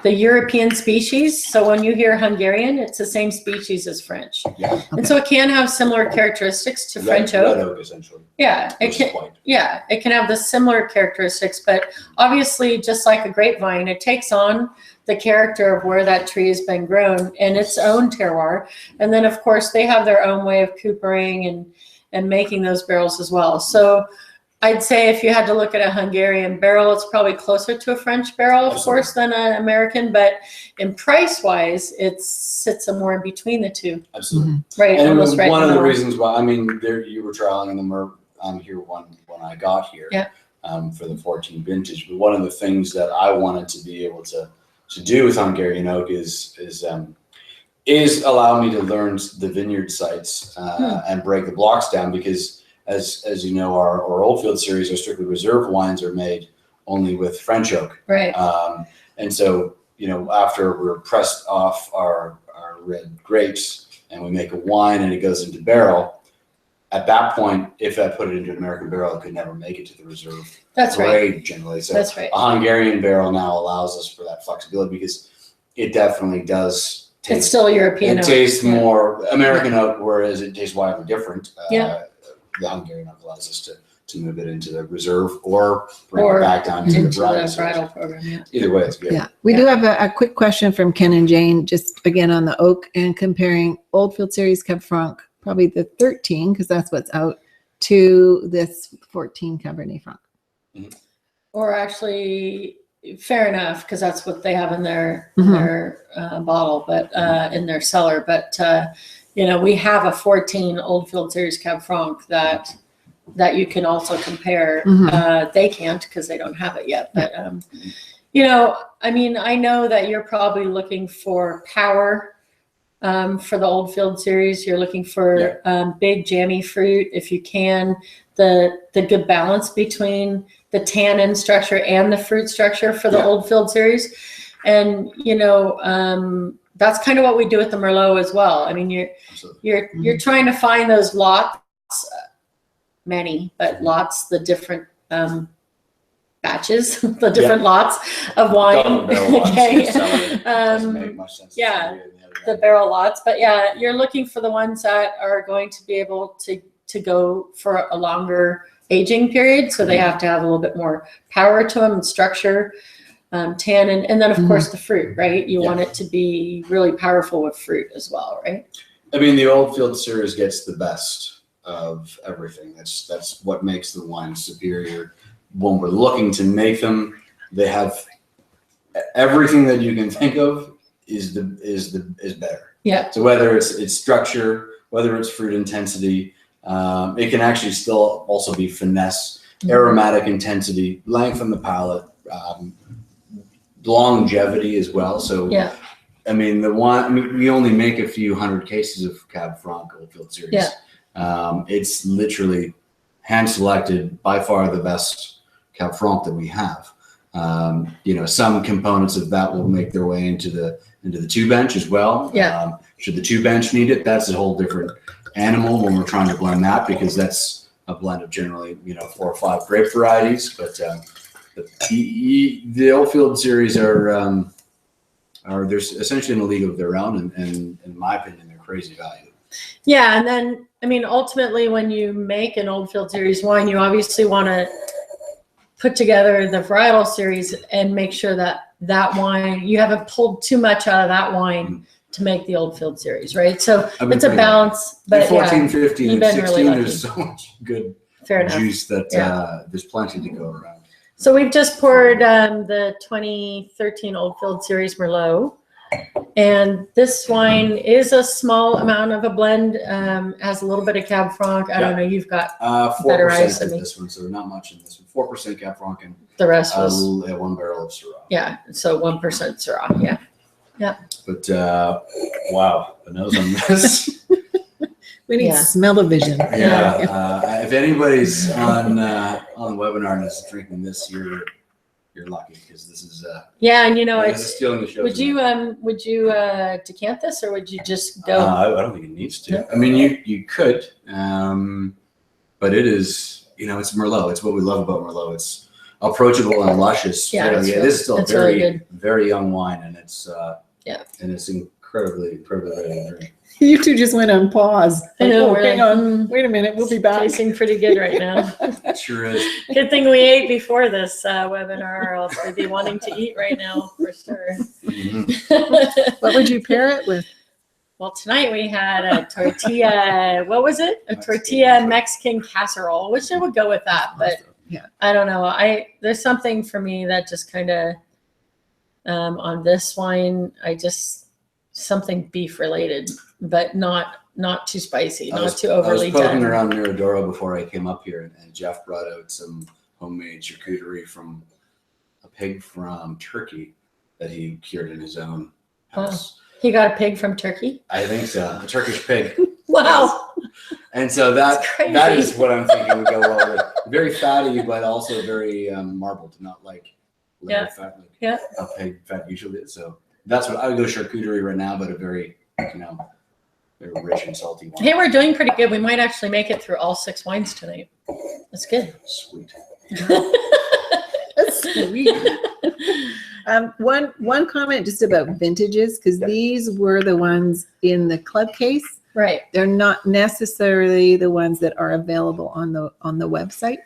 the European species. So when you hear Hungarian, it's the same species as French. Yeah. And so it can have similar characteristics to French Red oak. oak essentially. Yeah, it Versus can. white. Yeah, it can have the similar characteristics, but obviously, just like a grapevine, it takes on the character of where that tree has been grown in its own terroir. And then, of course, they have their own way of coopering and making those barrels as well. So I'd say if you had to look at a Hungarian barrel, it's probably closer to a French barrel, of Absolutely. course, than an American. But in price-wise, it sits somewhere in between the two, Absolutely. right? And Almost right in one the of the middle. reasons why, there you were trialing them, or I'm here when I got here. Yeah. for the 14 vintage. But one of the things that I wanted to be able to do with Hungarian oak is allow me to learn the vineyard sites and break the blocks down, because as you know, our Oldfield series, our strictly reserve wines are made only with French oak. Right. And so, after we're pressed off our red grapes and we make a wine and it goes into barrel, at that point, if I put it into an American barrel, it could never make it to the reserve That's right. grade generally. So That's right. a Hungarian barrel now allows us for that flexibility, because it definitely does taste. It's still European. It oak. tastes Yeah. more American oak, whereas it tastes wildly different. Yeah. The Hungarian oak allows us to move it into the reserve or bring Or it back down to into the the varietal. bridal program. Yeah. Either way, it's good. Yeah, we do have a quick question from Ken and Jane, just again on the oak and comparing Oldfield Series Cab Franc, probably the 13, because that's what's out, to this 14 Cabernet Franc. Or actually, fair enough, because that's what they have in their bottle, but in their cellar. But we have a 14 Oldfield Series Cab Franc that you can also compare. They can't because they don't have it yet. But I know that you're probably looking for power. For the Oldfield series, you're looking for big jammy fruit, if you can, the good balance between the tannin structure and the fruit structure for the Oldfield series. And that's kind of what we do with the Merlot as well. I mean, you're trying to find those lots, the different batches, the different lots of wine. Doesn't make much sense. The barrel lots, but you're looking for the ones that are going to be able to go for a longer aging period. So they have to have a little bit more power to them and structure, tannin, and then of course the fruit, right? You want it to be really powerful with fruit as well, right? I mean, the Oldfield series gets the best of everything. That's what makes the wine superior. When we're looking to make them, they have everything that you can think of is better. Yeah. So whether it's structure, whether it's fruit intensity, it can actually still also be finesse, aromatic intensity, length on the palate, longevity as well. So I mean, we only make a few hundred cases of Cab Franc Oldfield series. Yeah. It's literally hand selected, by far the best Cab Franc that we have. Some components of that will make their way into the two bench as well. Yeah. Should the two bench need it, that's a whole different animal when we're trying to blend that, because that's a blend of generally 4 or 5 grape varieties. But the Oldfield series are there's essentially in a league of their own, and in my opinion, they're crazy value. Yeah, and then ultimately, when you make an Oldfield series wine, you obviously want to put together the varietal series and make sure that wine, you haven't pulled too much out of that wine to make the Oldfield series, right? So it's a balance. But 14, 15, you've and been 16, really lucky. there's so much good Fair enough. juice that there's plenty to go around. So we've just poured the 2013 Oldfield Series Merlot. And this wine is a small amount of a blend, has a little bit of Cab Franc. I don't know, you've got 4% of this one, so not much in this one. 4% Cab Franc and the rest was, 1 barrel of Syrah. yeah, so 1% Syrah, yeah. But wow, the nose on this. We need smell-o-vision. If anybody's on the webinar and is drinking this, you're lucky, because this is And this it's, is stealing the show. would you decant this, or would you just go? I don't think it needs to. Yeah. I mean, you could, but it is, it's Merlot. It's what we love about Merlot. It's approachable and luscious. Yeah, this is still it's very, really good. very young wine, and it's and it's incredibly ready to drink. You two just went on pause. I know, Oh, we're hang like, on. Wait a minute. We'll be back. Tasting pretty good right now. It sure is. Good thing we ate before this webinar, or else we'd be wanting to eat right now for sure. Mhm. What would you pair it with? Well, tonight we had a tortilla. What was it? A tortilla Mexican casserole, which I would go with that, but Yeah. I don't know. There's something for me that just kind of on this wine, something beef related, but not too spicy, not too I was overly poking done. around Miradoro before I came up here, and Jeff brought out some homemade charcuterie from a pig from Turkey that he cured in his own house. He got a pig from Turkey. I think so, a Turkish pig. Wow. And so That's crazy. that is what I'm thinking would go well with it. Very fatty, but also very marbled, not like liver fat, like Yeah. a pig fat usually is. So that's what I would go charcuterie right now, but a very, very rich and salty one. Hey, we're doing pretty good. We might actually make it through all 6 wines tonight. That's good. Sweet. That's sweet. One comment just about vintages, because these were the ones in the club case. Right. They're not necessarily the ones that are available on the website,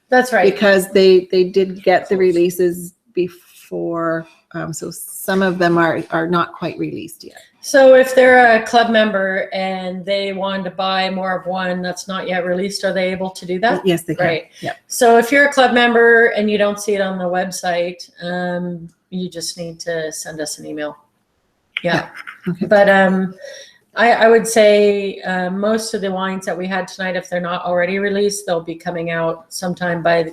That's right. because they did get the releases before. So some of them are not quite released yet. So if they're a club member and they want to buy more of one that's not yet released, are they able to do that? Yes, they can. Right. Yeah. So if you're a club member and you don't see it on the website, you just need to send us an email. Yeah. Okay. But I would say most of the wines that we had tonight, if they're not already released, they'll be coming out sometime by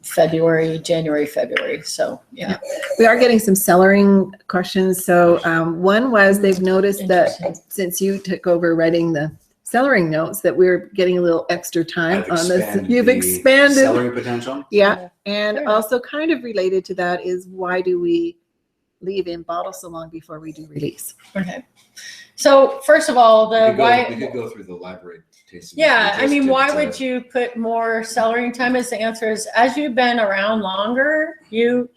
January, February. So yeah. We are getting some cellaring questions. So one was they've noticed that Interesting. since you took over writing the cellaring notes, that we're getting a little extra time on this. You've the expanded. celery potential. Yeah. And Sure. also kind of related to that is, why do we leave in bottles so long before we do release? Okay. So first of all, We the could go through the library tasting. yeah, I Just mean, to- why to- would you put more cellaring time? As the answer is, as you've been around longer, you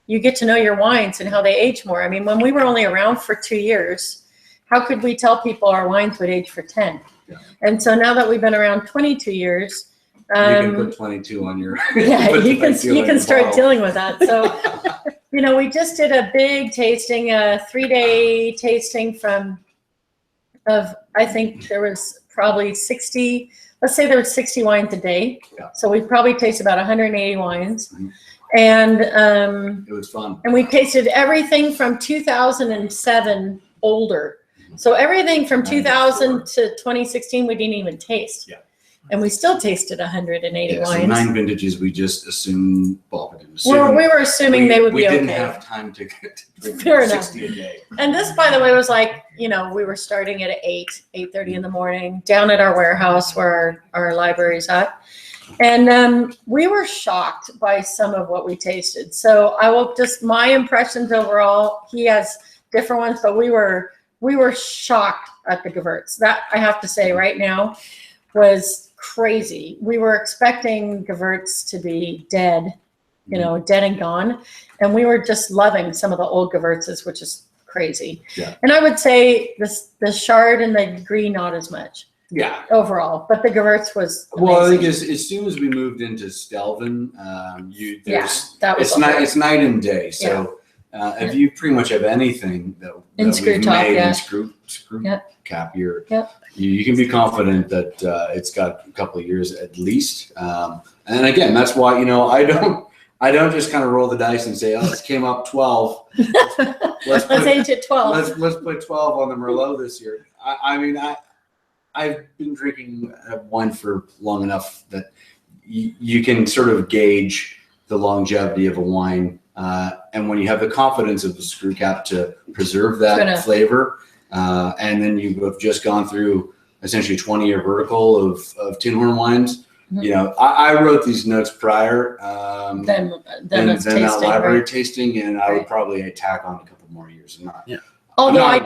get to know your wines and how they age more. I mean, when we were only around for 2 years, how could we tell people our wines would age for 10? Yeah. And so now that we've been around 22 years, You can put 22 on your. yeah, put you can 22 on you can your start bottle. dealing with that. So, we just did a big tasting, a 3-day tasting of I think there was probably 60. Let's say there was 60 wines a day. Yeah. So we probably tasted about 180 wines, Mhm. and It was fun. we tasted everything from 2007 older. So everything from 2000 to 2016 we didn't even taste. Yeah. And we still tasted 180 Yeah, so wines. 9 vintages, we just assumed, well, we didn't we assume. were assuming they would we be didn't okay. have time to drink Fair enough. 60 a day. And this, by the way, was like, we were starting at 8:30 in the morning down at our warehouse where our library's at. And we were shocked by some of what we tasted. So I will my impressions overall, he has different ones, but we were shocked at the Gewürz. That, I have to say right now, was crazy. We were expecting Gewürz to be dead, dead and gone. And we were just loving some of the old Gewürzes, which is crazy. Yeah. And I would say the Chard and the Gris, not as much Yeah. overall, but the Gewürz was Well, I think amazing. as soon as we moved into Stelvin, that was it's night and day. So if you pretty much have anything that In we've screw top, made yeah. in screw Yeah. cap, Yeah. you can be confident that it's got a couple of years at least. And again, that's why I don't just kind of roll the dice and say, oh, it came up 12. Let's age at 12. Let's put 12 on the Merlot this year. I've been drinking wine for long enough that you can sort of gauge the longevity of a wine. And when you have the confidence of the screw cap to preserve that Gonna- flavor, and then you have just gone through essentially 20-year vertical of tin horn wines, Mhm. I wrote these notes prior Then than it's that tasting, library right? tasting, and I would Right. probably tack on a couple more years. Not, Although No, I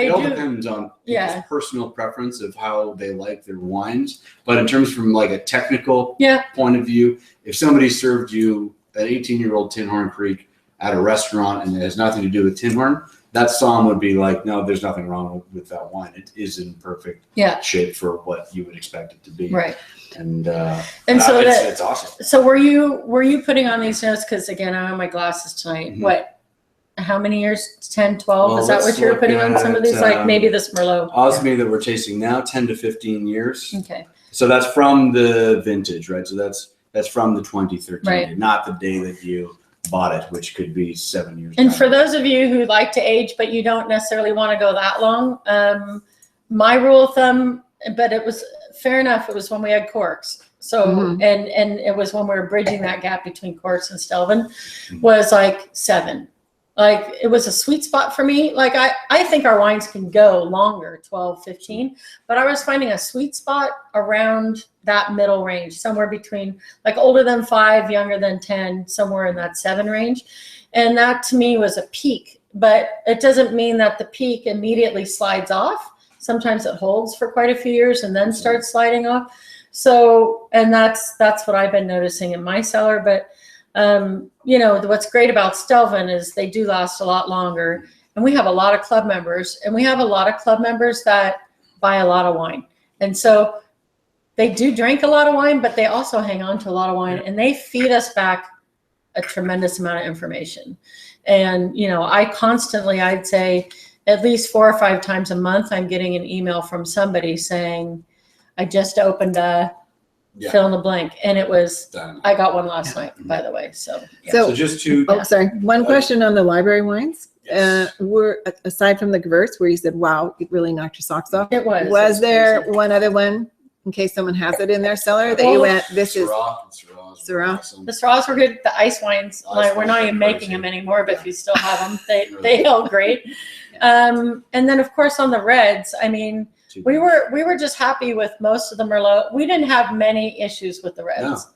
it all do, depends on people's Yeah. personal preference of how they like their wines. But in terms from like a technical Yeah. point of view, if somebody served you an 18-year-old Tin Horn Creek at a restaurant and it has nothing to do with Tin Horn, that song would be like, no, there's nothing wrong with that wine. It is in perfect Yeah. shape for what you would expect it to be. right. And so it's awesome. So were you putting on these notes? Because again, I'm on my glasses tonight. Mhm. What? How many years? 10, 12? Well, Is that let's what you were look putting on some of at, these? Like maybe this Merlot. Osme that we're tasting now, 10 to 15 years. Okay. So that's from the vintage, right? So that's from the 2013, Right. not the day that you bought it, which could be 7 years. And back. for those of you who like to age, but you don't necessarily want to go that long, my rule of thumb, but it was fair enough. It was when we had corks. So, Mhm. and it was when we were bridging that gap between Courts and Stelvin was like 7. Like it was a sweet spot for me. Like I think our wines can go longer, 12, 15, but I was finding a sweet spot around that middle range, somewhere between like older than 5, younger than 10, somewhere in that 7 range. And that to me was a peak, but it doesn't mean that the peak immediately slides off. Sometimes it holds for quite a few years and then starts sliding off. So, and that's what I've been noticing in my cellar. But you know, what's great about Stelvin is they do last a lot longer. And we have a lot of club members, and we have a lot of club members that buy a lot of wine. And so they do drink a lot of wine, but they also hang on to a lot of wine, and they feed us back a tremendous amount of information. And, you know, I constantly, I'd say at least 4 or 5 times a month, I'm getting an email from somebody saying, I just opened a fill in the blank. And it was, Done. I got one last night, by the way. So, yeah. So- So just to, Oh, sorry. One question on the library wines. Yes. Were aside from the Gewurz, where you said, "Wow, it really knocked your socks off." It was. Was It's there crazy. one other one in case someone has it in their cellar that you Well, went, "This is Syrah. Syrah. The straws were good. The ice wines, Ice like we're wines not are even crazy. making them anymore, but if you still have them, Really? they held great. And then of course on the reds, I mean, we were just happy with most of the Merlot. We didn't have many issues with the reds.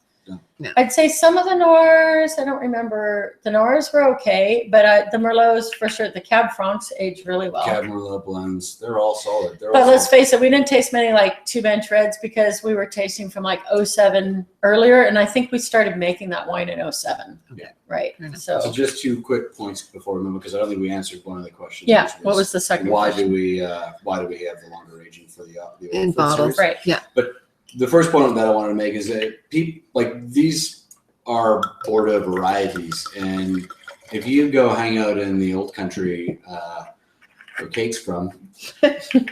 No. I'd say some of the Noirs, I don't remember. The Noirs were okay, but the Merlots for sure. The Cab Francs aged really well. Cab Merlot blends, they're all solid. They're But all let's solid. face it, we didn't taste many like 2-bench reds because we were tasting from like 07 earlier, and I think we started making that wine in 07. Yeah. Right. Fair enough. So So just 2 quick points before we move, because I don't think we answered one of the questions. yeah, which what was the second why question? do we have the longer aging for the old in food bottles?" series? Right. Yeah. The first point that I wanted to make is that people like these are Bordeaux varieties, and if you go hang out in the old country where Kate's from,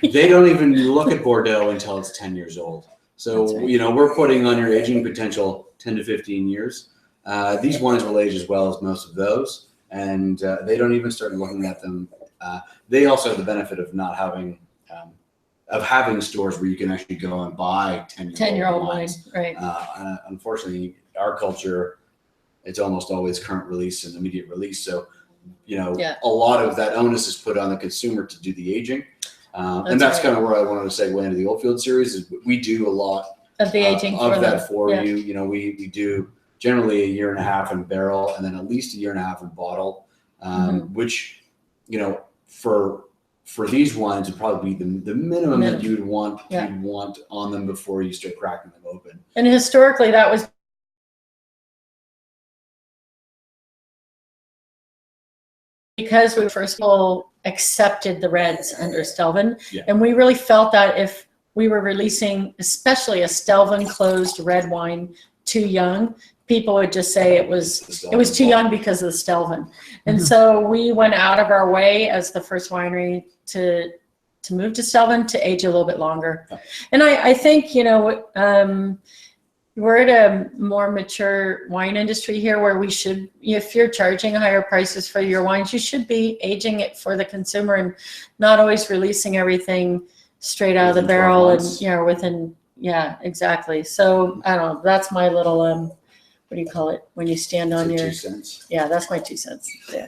they don't even look at Bordeaux until it's 10 years old. So That's right. you know, we're putting on your aging potential 10 to 15 years. These wines will age as well as most of those, and they don't even start looking at them. They also have the benefit of not having having stores where you can actually go and buy 10-year-old wine. wines. Right. Unfortunately, our culture, it's almost always current release and immediate release. So, you know, Yeah. a lot of that onus is put on the consumer to do the aging. And That's that's right. kind of where I wanted to segue into the Oldfield series. Is we do a lot Of the aging of for that them. for Yeah. you. You know, we do generally a year and a half in barrel, and then at least a year and a half in bottle, Mm-hmm. which, you know, for these wines would probably be the minimum that you'd want on them before you start cracking them open. And historically, that was because we first of all accepted the reds under Stelvin. Yeah. And we really felt that if we were releasing, especially a Stelvin closed red wine too young, people would just say it was too young because of the Stelvin. And so we went out of our way as the first winery to move to Stelvin to age a little bit longer. Yeah. And I think, you know, we're at a more mature wine industry here where we should, if you're charging higher prices for your wines, you should be aging it for the consumer and not always releasing everything straight out of the Within 12 barrel months. and, you know, within, yeah, exactly. So I don't know, that's my little, what do you call it? When you stand on Is it your, 2 cents? yeah, that's my 2 cents. Yeah.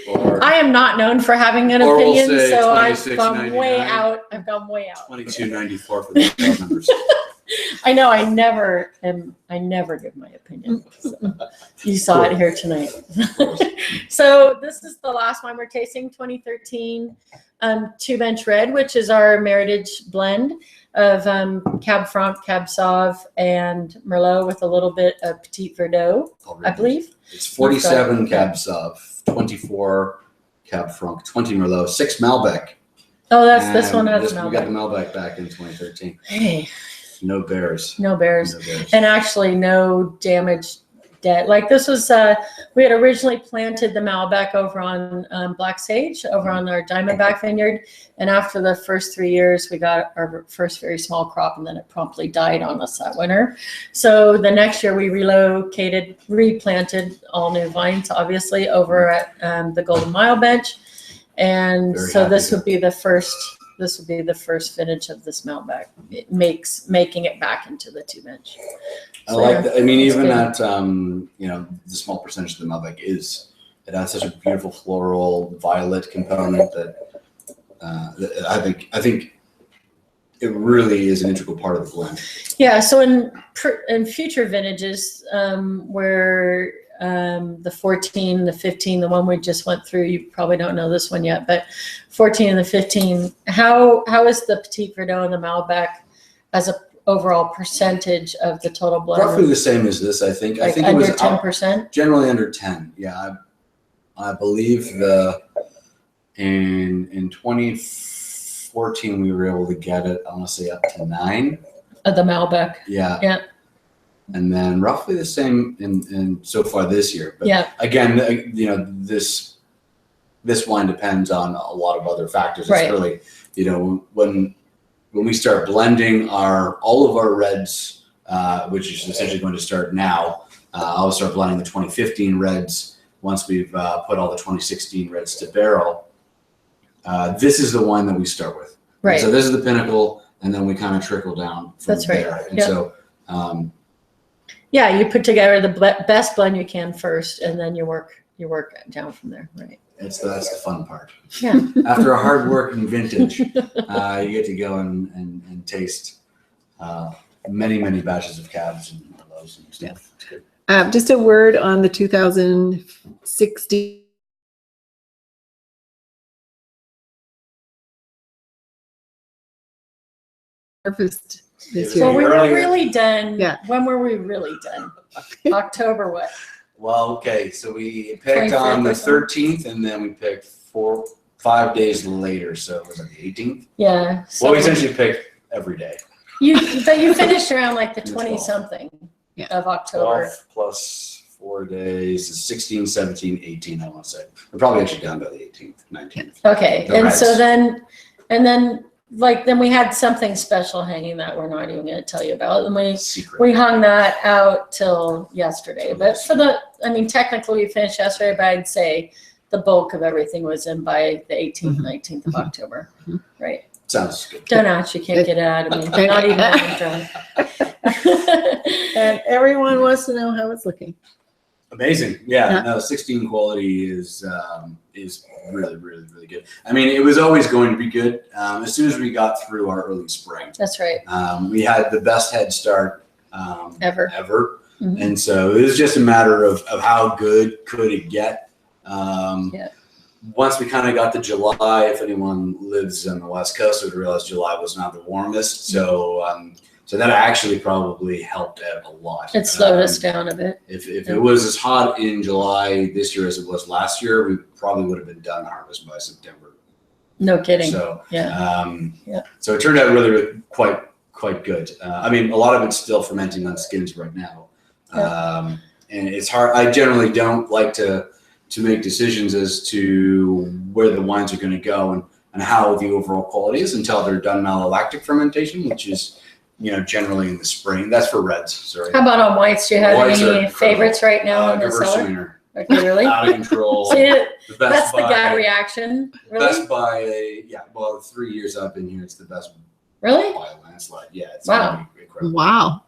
Or I am not known for having an Or we'll opinion, say so I've gone $26.99. way out. I've gone way out. $22.94 for the club members. I know I never give my opinion. So, you saw it here tonight. So this is the last wine we're tasting, 2013 2-bench red, which is our Meritage blend of Cab Franc, Cab Sauv, and Merlot with a little bit of Petit Verdot, I believe. It's 47 Cab Sauv, 24 Cab Franc, 20 Merlot, 6 Malbec. Oh, that's this one And has We got the Malbec. Malbec back in 2013. Hey, No bears. no bears. No bears. And actually no damage dead. Like this was, we had originally planted the Malbec over on Black Sage, over on our Diamondback vineyard. And after the first 3 years, we got our first very small crop, and then it promptly died on us that winter. So the next year we replanted all new vines, obviously, over at the Golden Mile Bench. And Very so happy this to- would be the first this would be the first vintage of this Malbec. It making it back into the 2-bench. I like that. I mean, It's even good. at the small percentage of the Malbec it has such a beautiful floral violet component that I think it really is an integral part of the blend. Yeah, so in future vintages, where the 14, the 15, the one we just went through, you probably don't know this one yet, but 14 and the 15, how is the Petit Verdot and the Malbec as a overall percentage of the total blend? Roughly the same as this, I think. I Like think it under was 10%? generally under 10. Yeah, I believe in 2014 we were able to get it, I want to say up to 9. Of the Malbec. Yeah. Yeah. And then roughly the same in so far this year. But Yeah. again, this wine depends on a lot of other factors. Right. It's really, when we start blending all of our reds, which is essentially going to start now, I'll start blending the 2015 reds once we've put all the 2016 reds to barrel. This is the wine that we start with. Right. So this is the pinnacle, and then we kind of trickle down from That's right. there. And Yep. so Yeah, you put together the best blend you can first, and then you work down from there. Right. that's the fun part. Yeah. After a hard working vintage, you get to go and taste many batches of cabs and lows and stuff. It's good. Just a word on the 2016 harvest this Yeah, Well, year. we were earlier. really done. Yeah. When were we really done? October what? Well, okay, so we picked on 25th the or something? 13th, and then we picked 5 days later, so it was like the 18th. Yeah. So Well, we essentially picked every day. you finished around like the The 20 12th. something Yeah. of October. 12 plus 4 days is 16, 17, 18, I want to say. We're probably actually down by the 18th, 19th. Okay. The And so reds. then we had something special hanging that we're not even going to tell you about. And we Secret. hung that out till yesterday. But technically we finished yesterday, but I'd say the bulk of everything was in by the 18th, 19th of October. Right. Sounds good. Don't ask, you can't get it out of me. Not even when I'm drunk. And everyone wants to know how it's looking. Amazing. Yeah, Yeah. no, 16 quality is really good. I mean, it was always going to be good. As soon as we got through our early spring, That's right. we had the best head start Ever. Mhm. And so it was just a matter of how good could it get. Yeah. Once we kind of got to July, if anyone lives on the West Coast would realize July was not the warmest. So that actually probably helped out a lot. It slowed us down a bit. If it was as hot in July this year as it was last year, we probably would have been done harvest by September. No kidding. So Yeah. so it turned out really quite good. I mean, a lot of it's still fermenting on skins right now, and it's hard. I generally don't like to make decisions as to where the wines are going to go and how the overall quality is until they're done malolactic fermentation, which is generally in the spring. That's for reds. Sorry. How about on whites? Do you have Whites are any incredible. favorites right now in the cellar? Gewürztraminer, Okay, really? out of control. See, The that's the by- gut reaction. Really? Best by 3 years I've been here, it's the best Really? by a landslide. Yeah, it's Wow. gonna be incredible. Wow.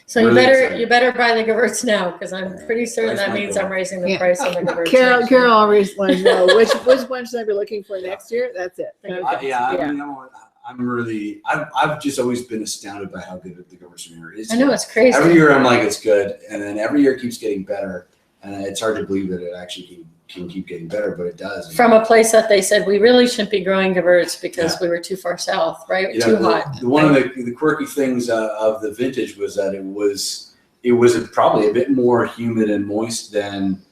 So Really you excited. better buy the Gewürz now because I'm pretty certain Price that might means go I'm up. raising the Yeah. price on the Gewürz. Carol always wants to know which one should I be looking for next year? That's it. Okay. I mean, I've just always been astounded by how good the Gewürztraminer is. I know it's crazy. Every year I'm like, it's good, and then every year it keeps getting better, and it's hard to believe that it actually can keep getting better, but it does. From a place that they said we really shouldn't be growing Gewürz because we were too far south, right? Too hot. One of the quirky things of the vintage was that it was probably a bit more humid and moist than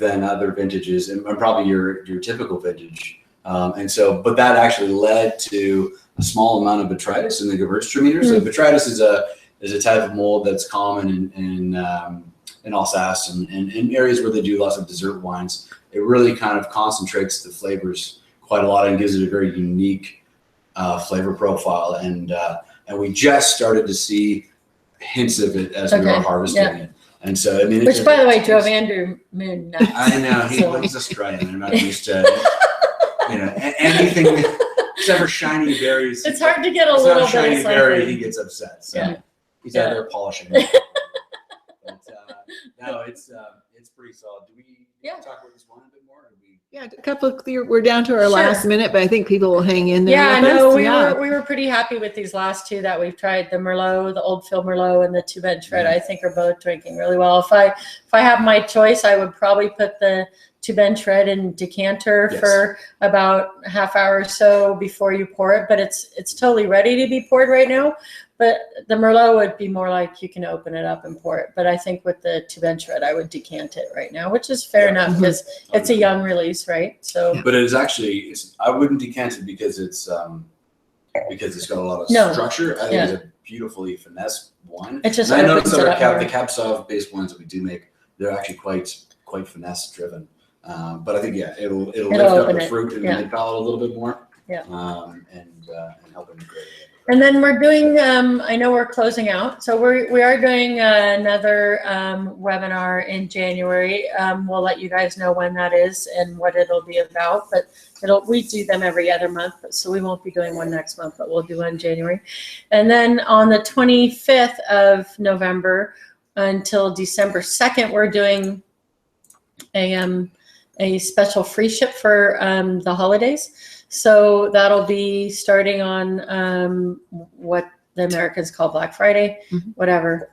other vintages, and probably your typical vintage. But that actually led to a small amount of botrytis in the Gewürztraminer. So botrytis is a type of mold that's common in Alsace and in areas where they do lots of dessert wines. It really kind of concentrates the flavors quite a lot and gives it a very unique flavor profile. And we just started to see hints of it as we were harvesting it. And so, I mean, Which, by the way, drove Andrew Moon nuts. I know So- he's Australian. They're not used to anything. except for shiny berries. It's hard to get a It's little not shiny bit of berry, he something. gets upset. So Yeah. he's Yeah. out there polishing. But, no, it's pretty solid. Do we Yeah. talk about this one a bit more? Or do we? Yeah, a couple of clear, we're down to our Sure. last minute, but I think people will hang in there. Yeah, with no, us. we were pretty happy with these last two that we've tried. The Merlot, the Old Phil Merlot, and the Two Bench Red. I think are both drinking really well. If I have my choice, I would probably put the Two Bench Red in decanter Yes. for about a half hour or so before you pour it. But it's totally ready to be poured right now. But the Merlot would be more like you can open it up and pour it. But I think with the Two Bench Red, I would decant it right now, which is fair Yeah. enough because it's a young release, right? So But it is actually, I wouldn't decant it because it's got a lot of No. structure. I think Yeah. it's a beautifully finesse wine. it just And I opens noticed that it our up more. the Cab Sauv based wines that we do make, they're actually quite finesse driven. But I think it'll lift up open the it. fruit and Yeah. the mid palate a little bit more. Yeah. And help integrate it. And then we're doing, I know we're closing out, so we are doing another webinar in January. We'll let you guys know when that is and what it'll be about, but we do them every other month, so we won't be doing one next month, but we'll do one in January. And then on the 25th of November until December 2nd, we're doing a special free ship for the holidays. So that'll be starting on what the Americans call Black Friday, Mhm. whatever,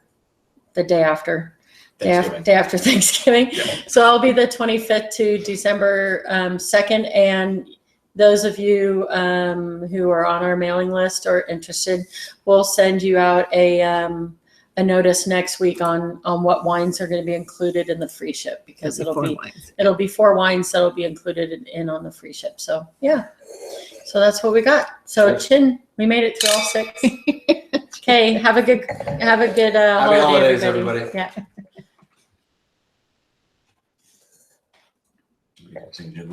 the day after. Thanksgiving. Day after Thanksgiving. Yeah. So I'll be the 25th to December 2nd. And those of you who are on our mailing list or interested, we'll send you out a notice next week on what wines are going to be included in the free ship because it'll be 4 wines that'll be included in on the free ship. So yeah, so that's what we got. So Sure. Chin, we made it through all 6. Okay, have a good Happy holiday, holidays, everybody. everybody. Yeah. Yeah.